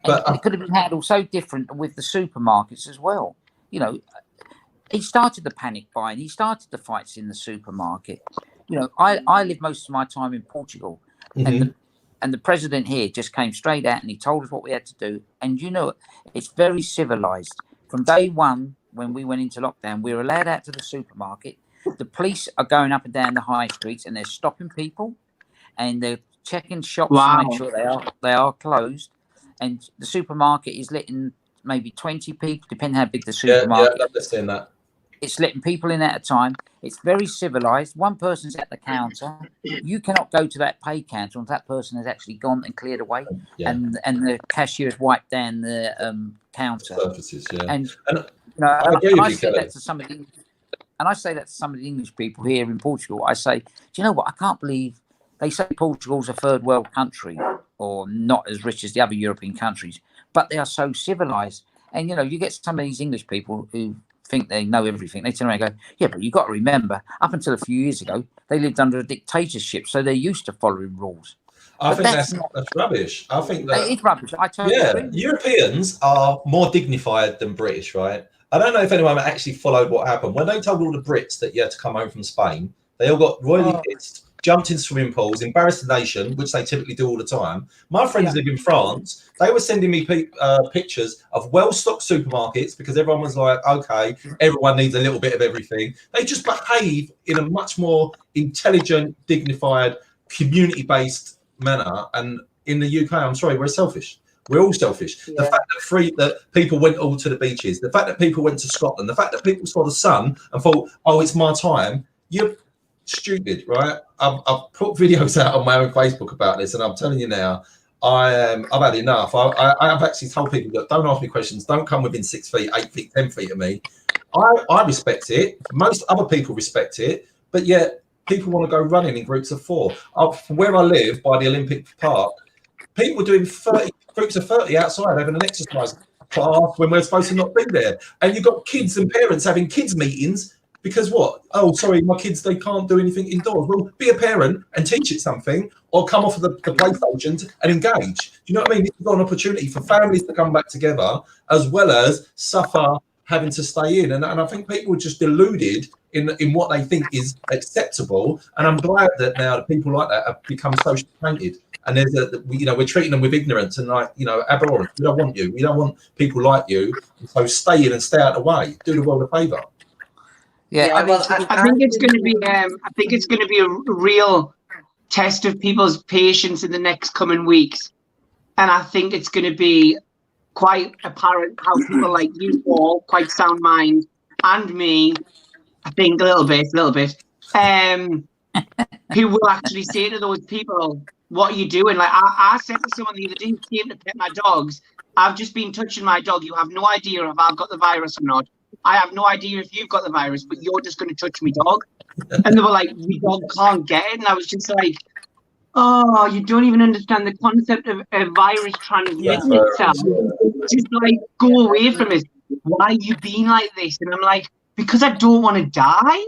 And it could have been handled so different with the supermarkets as well. You know, he started the panic buying. He started the fights in the supermarket. You know, I live most of my time in Portugal, and the president here just came straight out and he told us what we had to do. And you know, it's very civilized. From day one, when we went into lockdown, we were allowed out to the supermarket. The police are going up and down the high streets and they're stopping people and they're checking shops to make sure they are closed. And the supermarket is letting maybe 20 people, depending how big the supermarket is. Yeah, I've understand that. It's letting people in at a time. It's very civilized. One person's at the counter. You cannot go to that pay counter until that person has actually gone and cleared away, and the cashier has wiped down the counter. Surfaces, yeah. And you know, I say that to some of the, and I say that to some of the English people here in Portugal. I say, do you know what? I can't believe they say Portugal's a third world country or not as rich as the other European countries, but they are so civilized. And you know, you get some of these English people who think they know everything. They turn around and go, yeah, but you've got to remember, up until a few years ago, they lived under a dictatorship, so they're used to following rules. I think that's rubbish. I think that it's rubbish. I totally agree. Europeans are more dignified than British, right? I don't know if anyone actually followed what happened when they told all the Brits that you had to come home from Spain. They all got royally pissed, jumped in swimming pools, embarrassed the nation, which they typically do all the time. My friends live in France. They were sending me pictures of well-stocked supermarkets because everyone was like, okay, everyone needs a little bit of everything. They just behave in a much more intelligent, dignified, community-based manner. And in the UK, I'm sorry, we're selfish. We're all selfish. Yeah. The fact that people went all to the beaches, the fact that people went to Scotland, the fact that people saw the sun and thought, oh, it's my time, you're stupid, right? I've put videos out on my own Facebook about this, and I'm telling you now, I've had enough. I've actually told people that don't ask me questions, don't come within 6 feet, 8 feet, 10 feet of me. I respect it. Most other people respect it, but yet people want to go running in groups of 4. From where I live by the Olympic Park, people were doing 30 groups of 30 outside having an exercise class when we're supposed to not be there. And you've got kids and parents having kids meetings because what? Oh, sorry, my kids, they can't do anything indoors. Well, be a parent and teach it something, or come off of the PlayStation and engage. Do you know what I mean? This is an opportunity for families to come back together as well as suffer having to stay in. And I think people are just deluded in what they think is acceptable. And I'm glad that now that people like that have become social painted. And there's we're treating them with ignorance and abhorrence. We don't want you. We don't want people like you. So stay in and stay out of the way. Do the world a favour. Yeah, I think it's going to be. I think it's going to be a real test of people's patience in the next coming weeks, and I think it's going to be quite apparent how people like you all, quite sound mind, and me, I think a little bit, who will actually say to those people, "What are you doing?" Like I said to someone the other day who came to pet my dogs, "I've just been touching my dog. You have no idea if I've got the virus or not. I have no idea if you've got the virus, but you're just going to touch me dog." And they were like, "We dog can't get it." And I was just like, "Oh, you don't even understand the concept of a virus transmitting itself. Just like, go away from it. Why are you being like this?" And I'm like, "Because I don't want to die."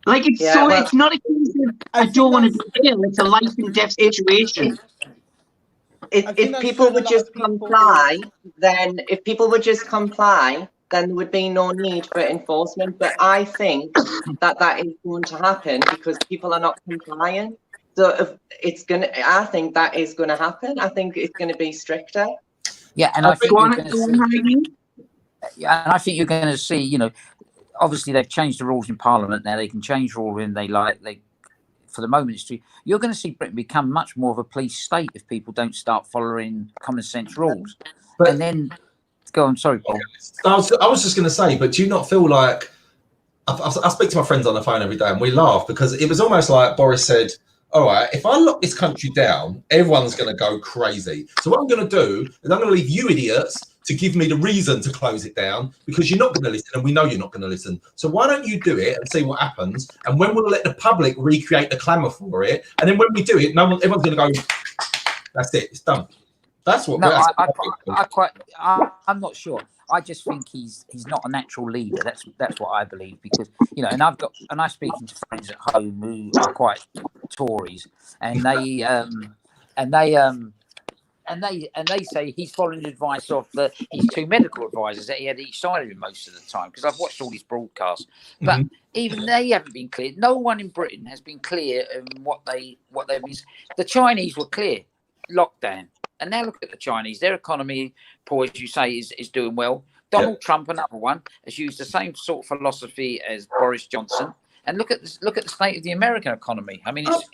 Like, it's it's not a case of I don't want to be ill. It's a life and death situation. If people would just comply, then there would be no need for enforcement. But I think that is going to happen because people are not complying. So I think that is going to happen. I think it's going to be stricter. Yeah, and I think you're going to see, obviously they've changed the rules in Parliament now. They can change rules when they like. For the moment, it's true. You're going to see Britain become much more of a police state if people don't start following common sense rules. But, and then, go on, sorry, Paul. I was just going to say, but do you not feel like I speak to my friends on the phone every day and we laugh because it was almost like Boris said, all right, if I lock this country down, everyone's going to go crazy. So what I'm going to do is I'm going to leave you idiots to give me the reason to close it down, because you're not going to listen, and we know you're not going to listen. So why don't you do it and see what happens? And when we'll let the public recreate the clamour for it, and then when we do it, everyone's going to go, that's it, it's done. That's what. No, I'm not sure. I just think he's not a natural leader. That's what I believe, because and I speaking to friends at home who are quite Tories, and they say he's following the advice of his two medical advisors that he had each side of him most of the time. Because I've watched all his broadcasts, but even they haven't been clear. No one in Britain has been clear in what they've been. The Chinese were clear, lockdown. And now look at the Chinese. Their economy, Paul, as you say, is doing well. Donald Trump, another one, has used the same sort of philosophy as Boris Johnson. And look at the state of the American economy. I mean, it's,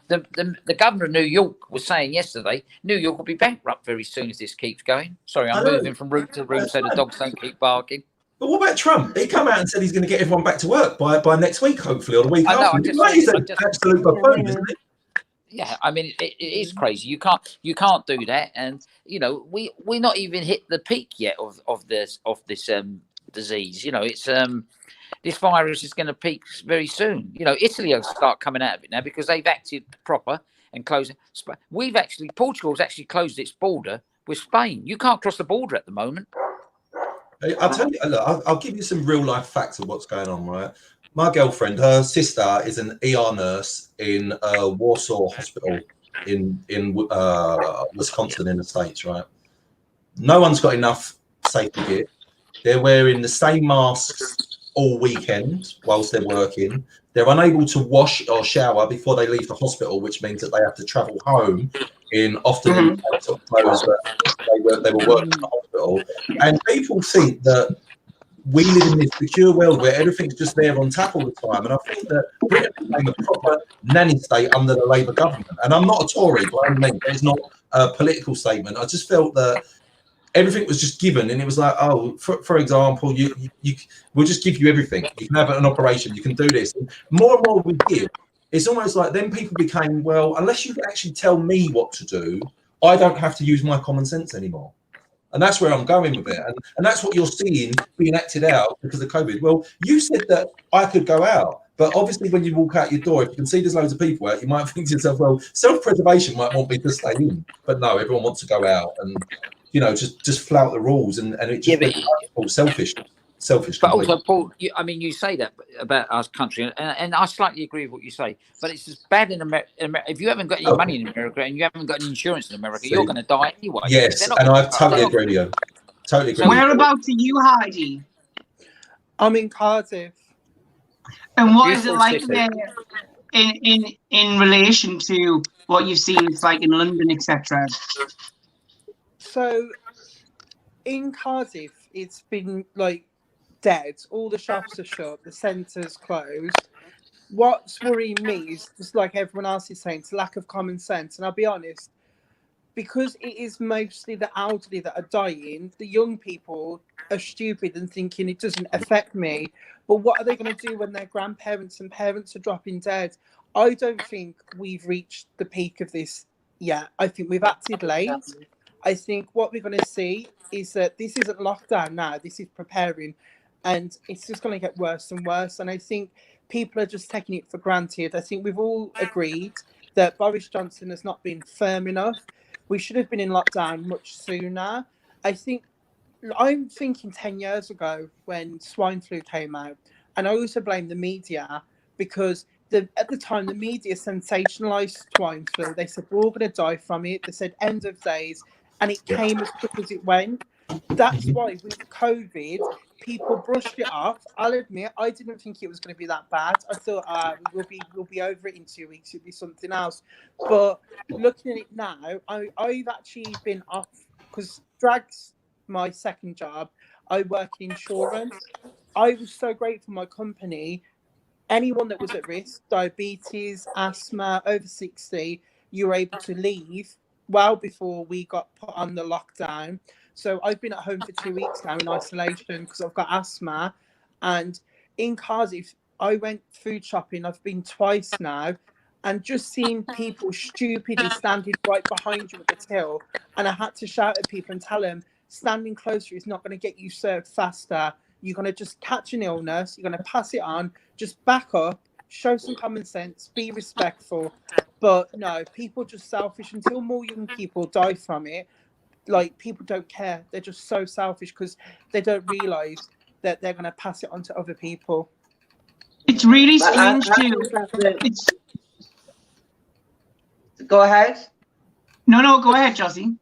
the governor of New York was saying yesterday, New York will be bankrupt very soon if this keeps going. Sorry, I'm moving from room to room so the dogs don't keep barking. But what about Trump? He come out and said he's going to get everyone back to work by next week, hopefully, or the week after. He's an absolute buffoon, isn't he? Yeah, I mean it is crazy. You can't do that, and we're not even hit the peak yet of this disease. It's this virus is going to peak very soon. Italy will start coming out of it now because they've acted proper and closing. Portugal's actually closed its border with Spain. You can't cross the border at the moment. I'll tell you. Look, I'll give you some real life facts of what's going on, right? My girlfriend, her sister is an ER nurse in Warsaw Hospital in Wisconsin in the States, right? No one's got enough safety gear. They're wearing the same masks all weekend whilst they're working. They're unable to wash or shower before they leave the hospital, which means that they have to travel home in often in sort of clothes that they were working in the hospital. And people think that we live in this secure world where everything's just there on tap all the time. And I think that Britain became a proper nanny state under the Labour government. And I'm not a Tory, but I mean, it's not a political statement. I just felt that everything was just given. And it was like, oh, for example, we'll just give you everything. You can have an operation. You can do this. And more and more we give. It's almost like then people became, well, unless you can actually tell me what to do, I don't have to use my common sense anymore. And that's where I'm going with it. And that's what you're seeing being acted out because of COVID. Well, you said that I could go out. But obviously, when you walk out your door, if you can see there's loads of people out, you might think to yourself, well, self-preservation might want me to stay in. But no, everyone wants to go out and, just flout the rules. And it just selfish. But also, Paul, you say that about our country, and I slightly agree with what you say. But it's as bad in America. If you haven't got any money in America and you haven't got any insurance in America, you're going to die anyway. Yes, and I totally agree with you. Totally agree. Whereabouts are you, Heidi? I'm in Cardiff. And what is it like there in relation to what you've seen? It's like in London, etc. So in Cardiff, it's been like dead. All the shops are shut. The centre's closed. What's worrying me is just like everyone else is saying, it's lack of common sense. And I'll be honest, because it is mostly the elderly that are dying, the young people are stupid and thinking it doesn't affect me. But what are they going to do when their grandparents and parents are dropping dead? I don't think we've reached the peak of this yet. I think we've acted late. I think what we're going to see is that this isn't lockdown now. This is preparing. And it's just going to get worse and worse. And I think people are just taking it for granted. I think we've all agreed that Boris Johnson has not been firm enough. We should have been in lockdown much sooner. I'm thinking 10 years ago when swine flu came out. And I also blame the media because at the time, the media sensationalised swine flu. They said, we're all going to die from it. They said, end of days. And it came as quick as it went. That's why with COVID, people brushed it off. I'll admit, I didn't think it was going to be that bad. I thought we'll be over it in 2 weeks. It'll be something else. But looking at it now, I've actually been off because drag's my second job. I work in insurance. I was so grateful for my company. Anyone that was at risk, diabetes, asthma, over 60, you were able to leave well before we got put on the lockdown. So I've been at home for 2 weeks now in isolation because I've got asthma. And in Cardiff, I went food shopping. I've been twice now. and just seeing people stupidly standing right behind you with the till, and I had to shout at people and tell them, standing closer is not going to get you served faster. You're going to just catch an illness, you're going to pass it on, just back up, show some common sense, be respectful. But no, people are just selfish. Until more young people die from it, like, people don't care. They're just so selfish because they don't realise that they're going to pass it on to other people. It's really strange too. Go ahead. No, go ahead, Josie.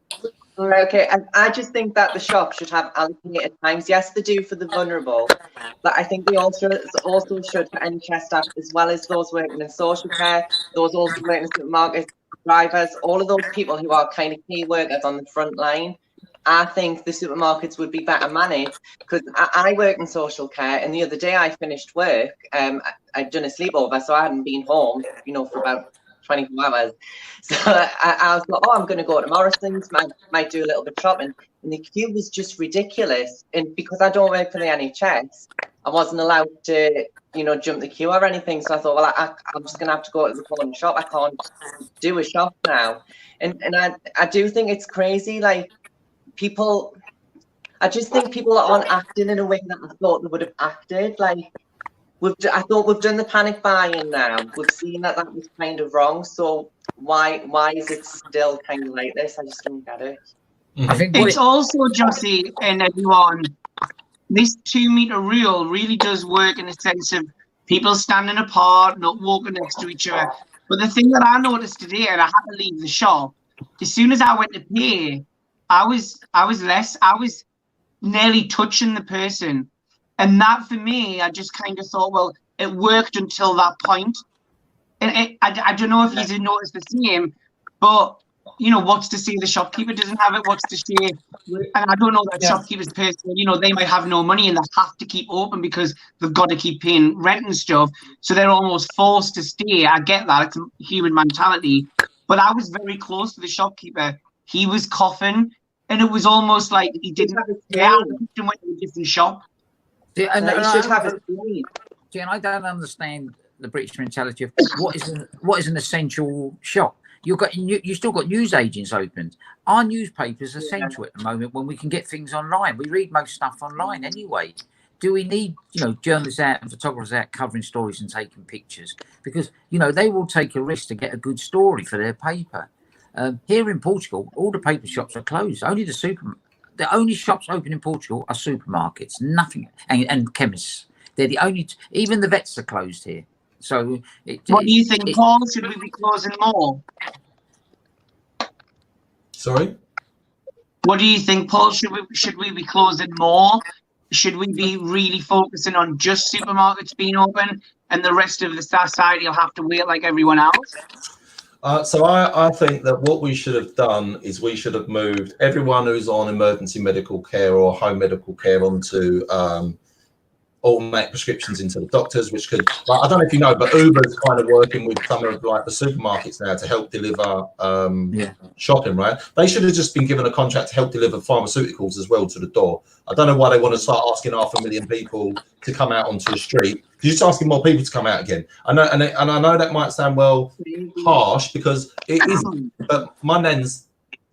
Okay, and I just think that the shop should have allocated times. Yes, they do for the vulnerable, but I think they also should for NHS staff, as well as those working in social care, those also working in supermarkets, drivers, all of those people who are kind of key workers on the front line. I think the supermarkets would be better managed, because I work in social care, and the other day I finished work. I'd done a sleepover, so I hadn't been home, for about 24 hours. So I was like, oh, I'm going to go to Morrison's, might do a little bit of shopping. And the queue was just ridiculous. And because I don't work for the NHS, I wasn't allowed to, jump the queue or anything. So I thought, well, I'm just going to have to go to the corner shop. I can't do a shop now. And I do think it's crazy. Like, I just think people aren't acting in a way that I thought they would have acted. Like, I thought we've done the panic buying now. We've seen that was kind of wrong. So why is it still kind of like this? I just don't get it. I think it's also, Josie and everyone, this 2 meter rule really does work in the sense of people standing apart, not walking next to each other. But the thing that I noticed today, and I had to leave the shop, as soon as I went to pay, I was nearly touching the person. And that, for me, I just kind of thought, well, it worked until that point. And I don't know if you did notice the same, but, what's to say the shopkeeper doesn't have it? What's to say? And I don't know that shopkeepers personally, they might have no money and they have to keep open because they've got to keep paying rent and stuff. So they're almost forced to stay. I get that. It's a human mentality. But I was very close to the shopkeeper. He was coughing, and it was almost like he didn't have to went to a different shop. You should have a screen. And I don't understand the British mentality of what is an essential shop. You still got news agents opened. Our newspaper's essential at the moment when we can get things online. We read most stuff online anyway. Do we need journalists out and photographers out covering stories and taking pictures? Because they will take a risk to get a good story for their paper. Here in Portugal, all the paper shops are closed. The only shops open in Portugal are supermarkets, nothing, and chemists. They're the only. Even the vets are closed here. So, what do you think, Paul? Should we be closing more? Sorry. What do you think, Paul? Should we be closing more? Should we be really focusing on just supermarkets being open, and the rest of the society will have to wait like everyone else? So I think that what we should have done is we should have moved everyone who's on emergency medical care or home medical care onto automatic prescriptions into the doctors, which could, I don't know if you know, but Uber's kind of working with some of like the supermarkets now to help deliver shopping, right? They should have just been given a contract to help deliver pharmaceuticals as well to the door. I don't know why they want to start asking 500,000 people to come out onto the street. You're just asking more people to come out again. I know, and I know that might sound harsh because it is, but my nan's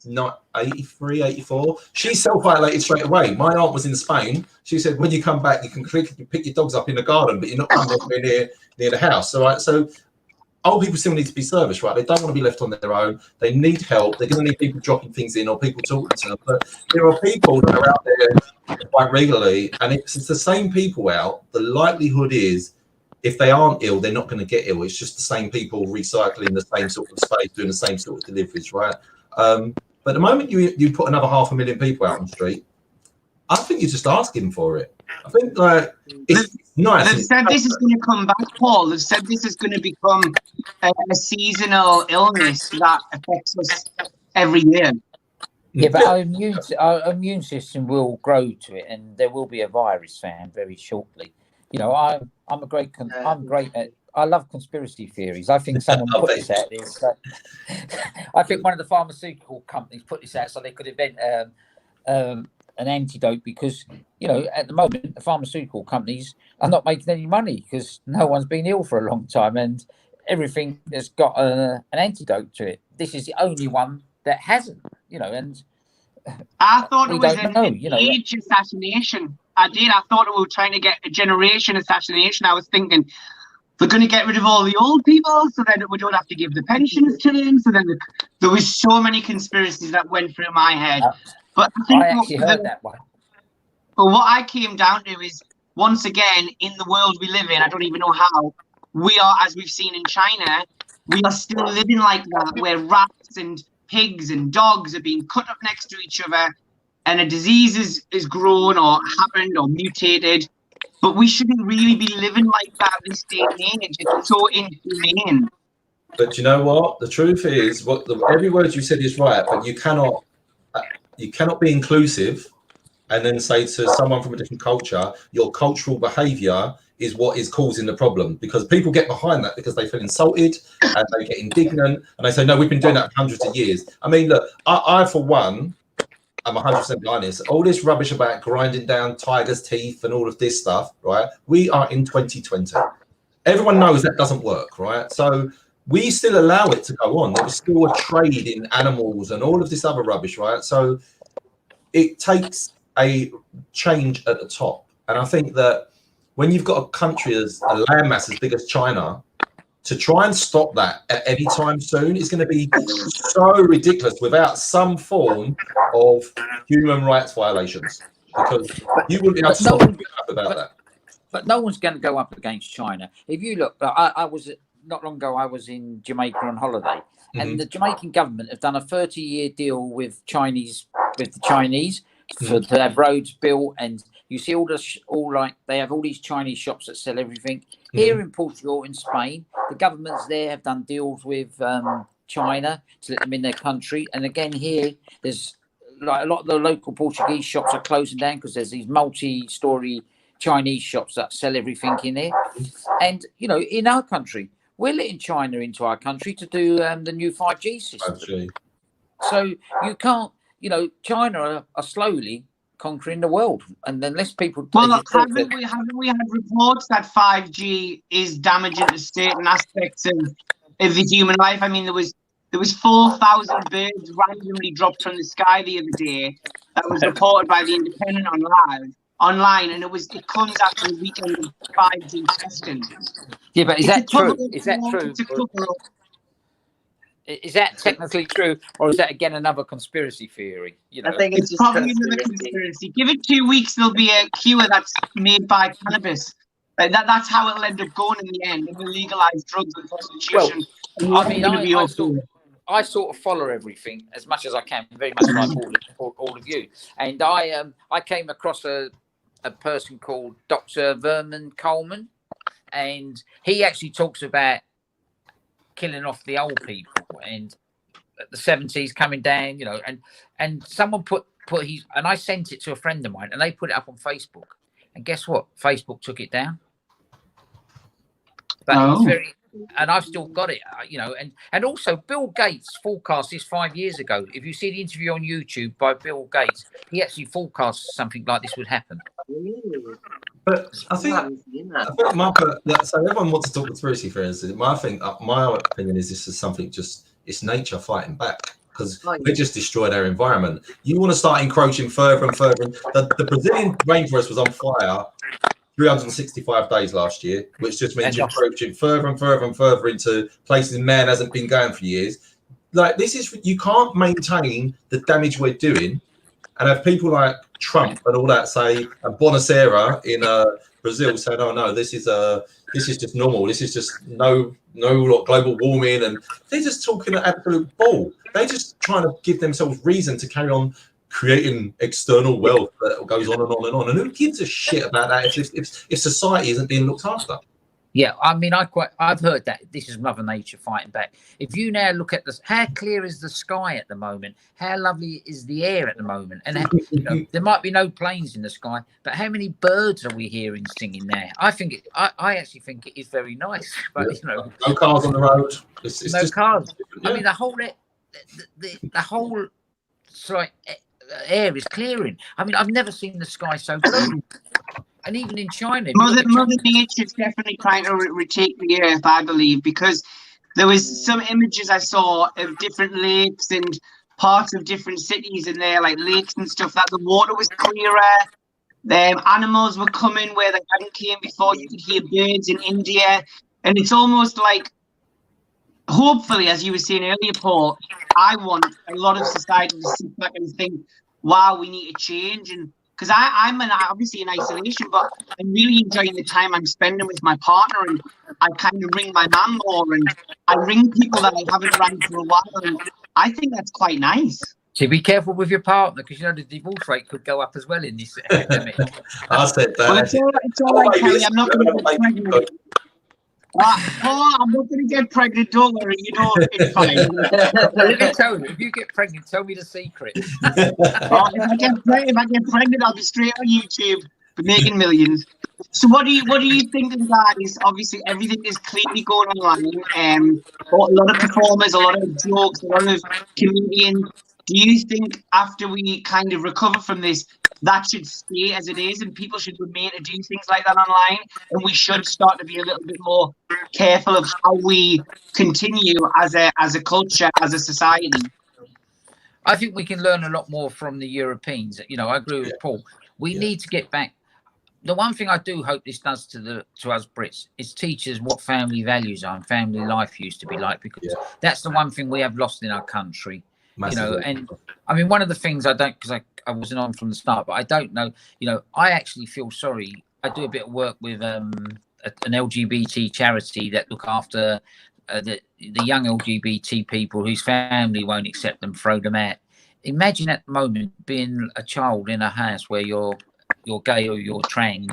not 83, 84. She self-isolated straight away. My aunt was in Spain. She said, when you come back, you can pick your dogs up in the garden, but you're not coming near the house. So old people still need to be serviced, right? They don't want to be left on their own. They need help. They're going to need people dropping things in or people talking to them. But there are people that are out there quite regularly, and it's the same people out. The likelihood is, if they aren't ill, they're not going to get ill. It's just the same people recycling the same sort of space, doing the same sort of deliveries, right? But the moment you put another 500,000 people out on the street, I think you're just asking for it. I think it's nice. They've said this is going to come back, Paul. They've said this is going to become a seasonal illness that affects us every year. Yeah, but our immune system will grow to it, and there will be a virus found very shortly. I'm great at. I love conspiracy theories. I think someone put this out there. I think one of the pharmaceutical companies put this out so they could invent an antidote because, at the moment, the pharmaceutical companies are not making any money because no one's been ill for a long time. And everything has got an antidote to it. This is the only one that hasn't, and I thought it was an age assassination. I did. I thought we were trying to get a generation assassination. I was thinking they're going to get rid of all the old people, so then we don't have to give the pensions to them. So then there was so many conspiracies that went through my head. But I think actually heard that one. But what I came down to is, once again, in the world we live in, I don't even know how, we are, as we've seen in China, we are still living like that, where rats and pigs and dogs are being cut up next to each other, and a disease is grown or happened or mutated. But we shouldn't really be living like that this day and age. It's so inhumane. But you know what? The truth is, every word you said is right, but you cannot be inclusive and then say to someone from a different culture, your cultural behaviour is what is causing the problem, because people get behind that because they feel insulted and they get indignant and they say, no, we've been doing that for hundreds of years. I mean, look, I for one, I'm 100% behind this. All this rubbish about grinding down tigers' teeth and all of this stuff, right? We are in 2020. Everyone knows that doesn't work, right? So we still allow it to go on. There was still a trade in animals and all of this other rubbish, right? So it takes a change at the top. And I think that when you've got a country as a landmass as big as China, to try and stop that at any time soon is going to be so ridiculous without some form of human rights violations, because you wouldn't be able to stop about that. But no one's going to go up against China. If you look, I was not long ago, I was in Jamaica on holiday, and the Jamaican government have done a 30-year deal with the Chinese to have roads built, and you see they have all these Chinese shops that sell everything. Here in Portugal, in Spain, the governments there have done deals with China to let them in their country. And again, here, there's like a lot of the local Portuguese shops are closing down because there's these multi-story Chinese shops that sell everything in there. And, in our country, we're letting China into our country to do the new 5G system. 5G. So you can't, China are slowly conquering the world, and unless people haven't we had reports that 5G is damaging to certain aspects of the human life? I mean, there was 4,000 birds randomly dropped from the sky the other day. That was reported by the Independent online, and it comes after a weekend of 5G testing. Yeah, but is that true? Is that true? Is that technically true, or is that again another conspiracy theory? I think it's probably another conspiracy. Give it 2 weeks, there'll be a cure that's made by cannabis. That's how it'll end up going in the end. It'll legalize drugs and prostitution. Well, I sort of follow everything as much as I can, very much like all of you. And I came across a person called Dr. Vernon Coleman, and he actually talks about killing off the old people and the 70s coming down, and someone put and I sent it to a friend of mine, and they put it up on Facebook, and guess what? Facebook took it down. But and I've still got it, and also Bill Gates forecast this 5 years ago. If you see the interview on YouTube by Bill Gates, he actually forecast something like this would happen. But I think so everyone wants to talk conspiracy theories. My opinion is this is something it's nature fighting back, because we just destroyed our environment. You want to start encroaching further and further. The Brazilian rainforest was on fire 365 days last year, which just means you're encroaching further and further and further into places man hasn't been going for years. Like, you can't maintain the damage we're doing and have people like Trump and all that say, and Bonacera in Brazil saying, oh no, this is just normal. This is just no global warming, and they're just talking an absolute bull. They're just trying to give themselves reason to carry on creating external wealth that goes on and on and on. And who gives a shit about that if society isn't being looked after? Yeah, I mean, I've heard that this is Mother Nature fighting back. If you now look at this, how clear is the sky at the moment? How lovely is the air at the moment? And there might be no planes in the sky, but how many birds are we hearing singing there? I actually think it is very nice. But no cars on the road. No cars. Yeah. I mean, the whole air is clearing. I mean, I've never seen the sky so blue. And even in China, Mother Nature is definitely trying to retake the earth, I believe, because There was some images I saw of different lakes and parts of different cities in there, like lakes and stuff, that the water was clearer. The animals were coming where they hadn't came before. You could hear birds in India. And it's almost like, hopefully, as you were saying earlier, Paul, I want a lot of society to sit back and think, wow, we need to change. And because I'm obviously in isolation, but I'm really enjoying the time I'm spending with my partner. And I kind of ring my mum more, and I ring people that I haven't rang for a while. And I think that's quite nice. So be careful with your partner, because you know the divorce rate could go up as well in this epidemic. I said that. Well, it's all right, Kelly. I'm not going to get pregnant. Oh, I'm not going to get pregnant. Don't worry. You know, it's fine. Let me tell you, if you get pregnant, tell me the secret. If I get pregnant, I'll be straight on YouTube for making millions. So what do you think of that? Is obviously everything is clearly going online. A lot of performers, a lot of jokes, a lot of comedians. Do you think after we kind of recover from this, that should stay as it is, and people should remain to do things like that online, and we should start to be a little bit more careful of how we continue as a culture, as a society? I think we can learn a lot more from the Europeans. You know, I agree with Paul. We need to get back. The one thing I do hope this does to us Brits is teach us what family values are and family life used to be like, because that's the one thing we have lost in our country. Massively. You know, and I mean, one of the things I don't, because I wasn't on from the start, but I don't know, you know, I actually feel sorry. I do a bit of work with an LGBT charity that look after the young LGBT people whose family won't accept them, throw them out. Imagine at the moment being a child in a house where you're gay or you're trans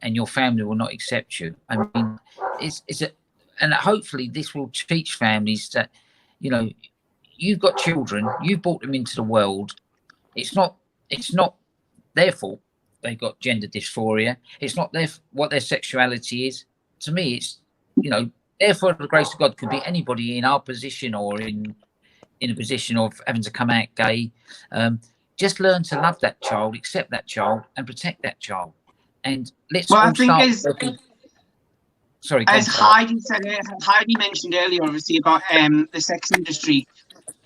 and your family will not accept you. I mean, and hopefully this will teach families that, you know, you've got children, you've brought them into the world. It's not their fault they've got gender dysphoria. It's not what their sexuality is. To me, it's, you know, therefore the grace of God could be anybody in our position or in a position of having to come out gay. Just learn to love that child, accept that child, and protect that child. And let's Sorry. As Heidi said, Heidi mentioned earlier, obviously, about the sex industry.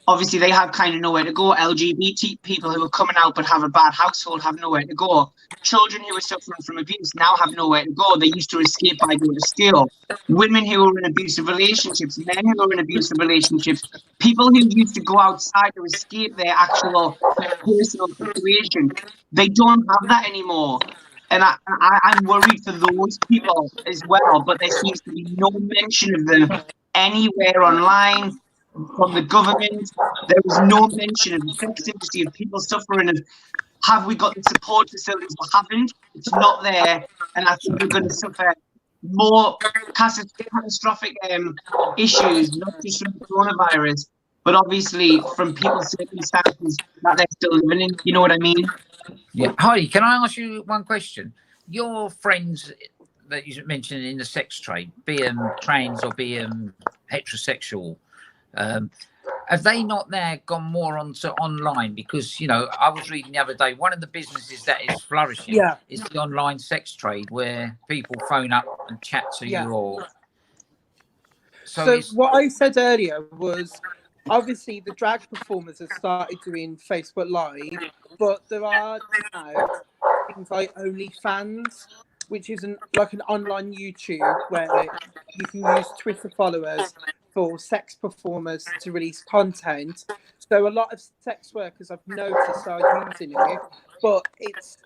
Obviously, they have kind of nowhere to go. LGBT people who are coming out but have a bad household have nowhere to go. Children who are suffering from abuse now have nowhere to go. They used to escape by going to school. Women who are in abusive relationships, men who are in abusive relationships, people who used to go outside to escape their actual personal situation, they don't have that anymore. And I'm worried for those people as well, but there seems to be no mention of them anywhere online from the government. There was no mention of the sex industry, of people suffering, of have we got the support facilities? We haven't. It's not there, and I think we're going to suffer more catastrophic issues, not just from coronavirus, but obviously from people's circumstances that they're still living in. You know what I mean? Yeah. Heidi, can I ask you one question? Your friends that you mentioned in the sex trade, be them trans or be them heterosexual, have they not now gone more onto online? Because, you know, I was reading the other day, one of the businesses that is flourishing is the online sex trade, where people phone up and chat to you. Or so what I said earlier was, obviously the drag performers have started doing Facebook Live, but there are now things like OnlyFans, which is like an online YouTube where you can use Twitter followers for sex performers to release content. So a lot of sex workers I've noticed are using it, but it's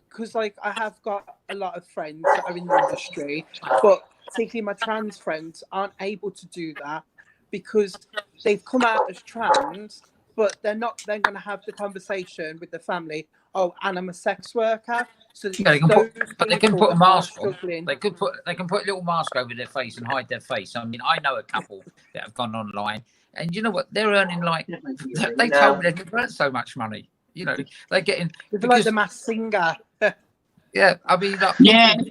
because like I have got a lot of friends that are in the industry, but particularly my trans friends aren't able to do that because they've come out as trans, but they're not then going to have the conversation with the family. Oh, and I'm a sex worker. So they can put a mask on. They can put a little mask over their face and hide their face. I mean, I know a couple that have gone online, and you know what? They're earning like they told me they could earn so much money. You know, they're getting like the Masked Singer. Yeah, I mean, at the end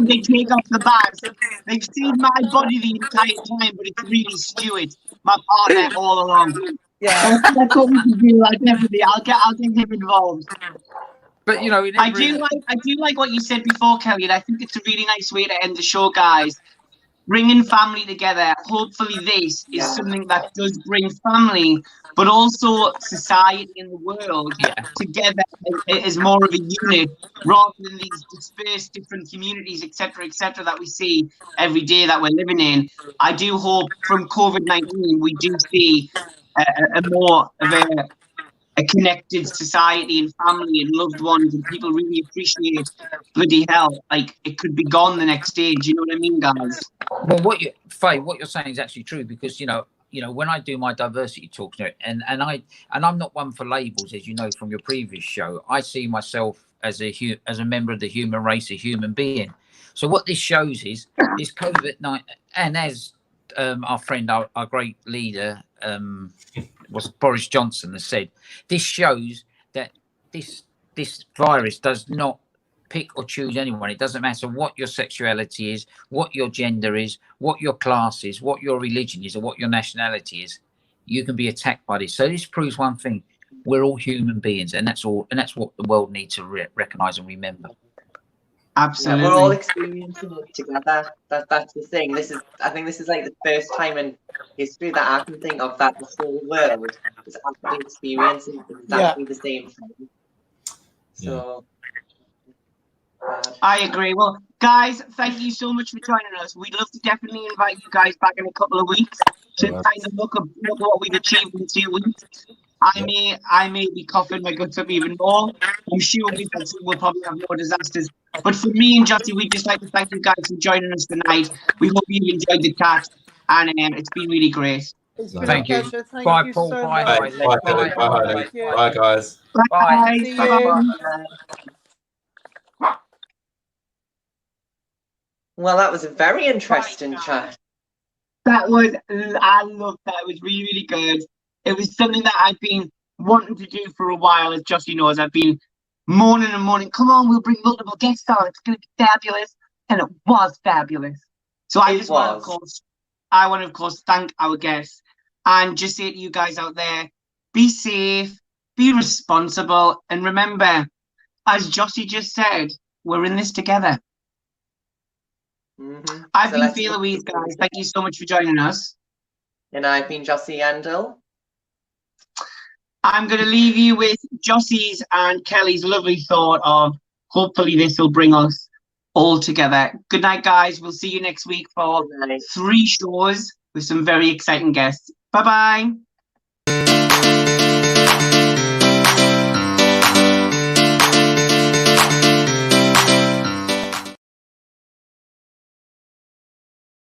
they take off the bags. They've seen my body the entire time, but it's really Stuart, my partner, all along. Yeah, that's what we can do. I'll get him involved. But you know, I do like what you said before, Kelly, and I think it's a really nice way to end the show, guys. bringing family together. Hopefully this is something that does bring family, but also society in the world together as more of a unit, rather than these dispersed different communities, etc., that we see every day that we're living in. I do hope from COVID-19 we do see a more of a connected society and family and loved ones, and people really appreciate, bloody hell, like it could be gone the next day. Do you know what I mean, guys? Well, Faye, what you're saying is actually true, because you know when I do my diversity talks, and I'm not one for labels, as you know from your previous show. I see myself as a member of the human race, a human being. So what this shows is this COVID-19, and as our friend, our great leader, was Boris Johnson has said, this shows that this virus does not pick or choose anyone. It doesn't matter what your sexuality is, what your gender is, what your class is, what your religion is, or what your nationality is. You can be attacked by this. So this proves one thing: we're all human beings, and that's all. And that's what the world needs to recognise and remember. Absolutely. Yeah, we're all experiencing it together. That's the thing. I think this is like the first time in history that I can think of that the whole world is actually experiencing exactly the same thing. So I agree. Well, guys, thank you so much for joining us. We'd love to definitely invite you guys back in a couple of weeks to kind of look at what we've achieved in 2 weeks. I may be coughing my guts up even more. I'm sure we'll probably have more disasters. But for me and Jossie, we'd just like to thank you guys for joining us tonight. We hope you enjoyed the chat, and it's been really great. It's been Thank a you. pleasure. Thank Bye, you Paul. so Bye. much. Bye, Kellie. Bye, Heidi. Bye, guys. Bye. See Bye. you. well, that was a very interesting chat. I loved that. It was really, really good. It was something that I've been wanting to do for a while, as Jossie knows. I've been moaning and moaning, come on, we'll bring multiple guests on. It's going to be fabulous. And it was fabulous. So I want to, of course, thank our guests and just say to you guys out there, be safe, be responsible. And remember, as Jossie just said, we're in this together. I've been Faye Louise, guys. Thank you so much for joining us. And I've been Jossie Andel. I'm going to leave you with Jossie's and Kellie's lovely thought of hopefully this will bring us all together. Good night, guys. We'll see you next week for 3 shows with some very exciting guests. Bye-bye.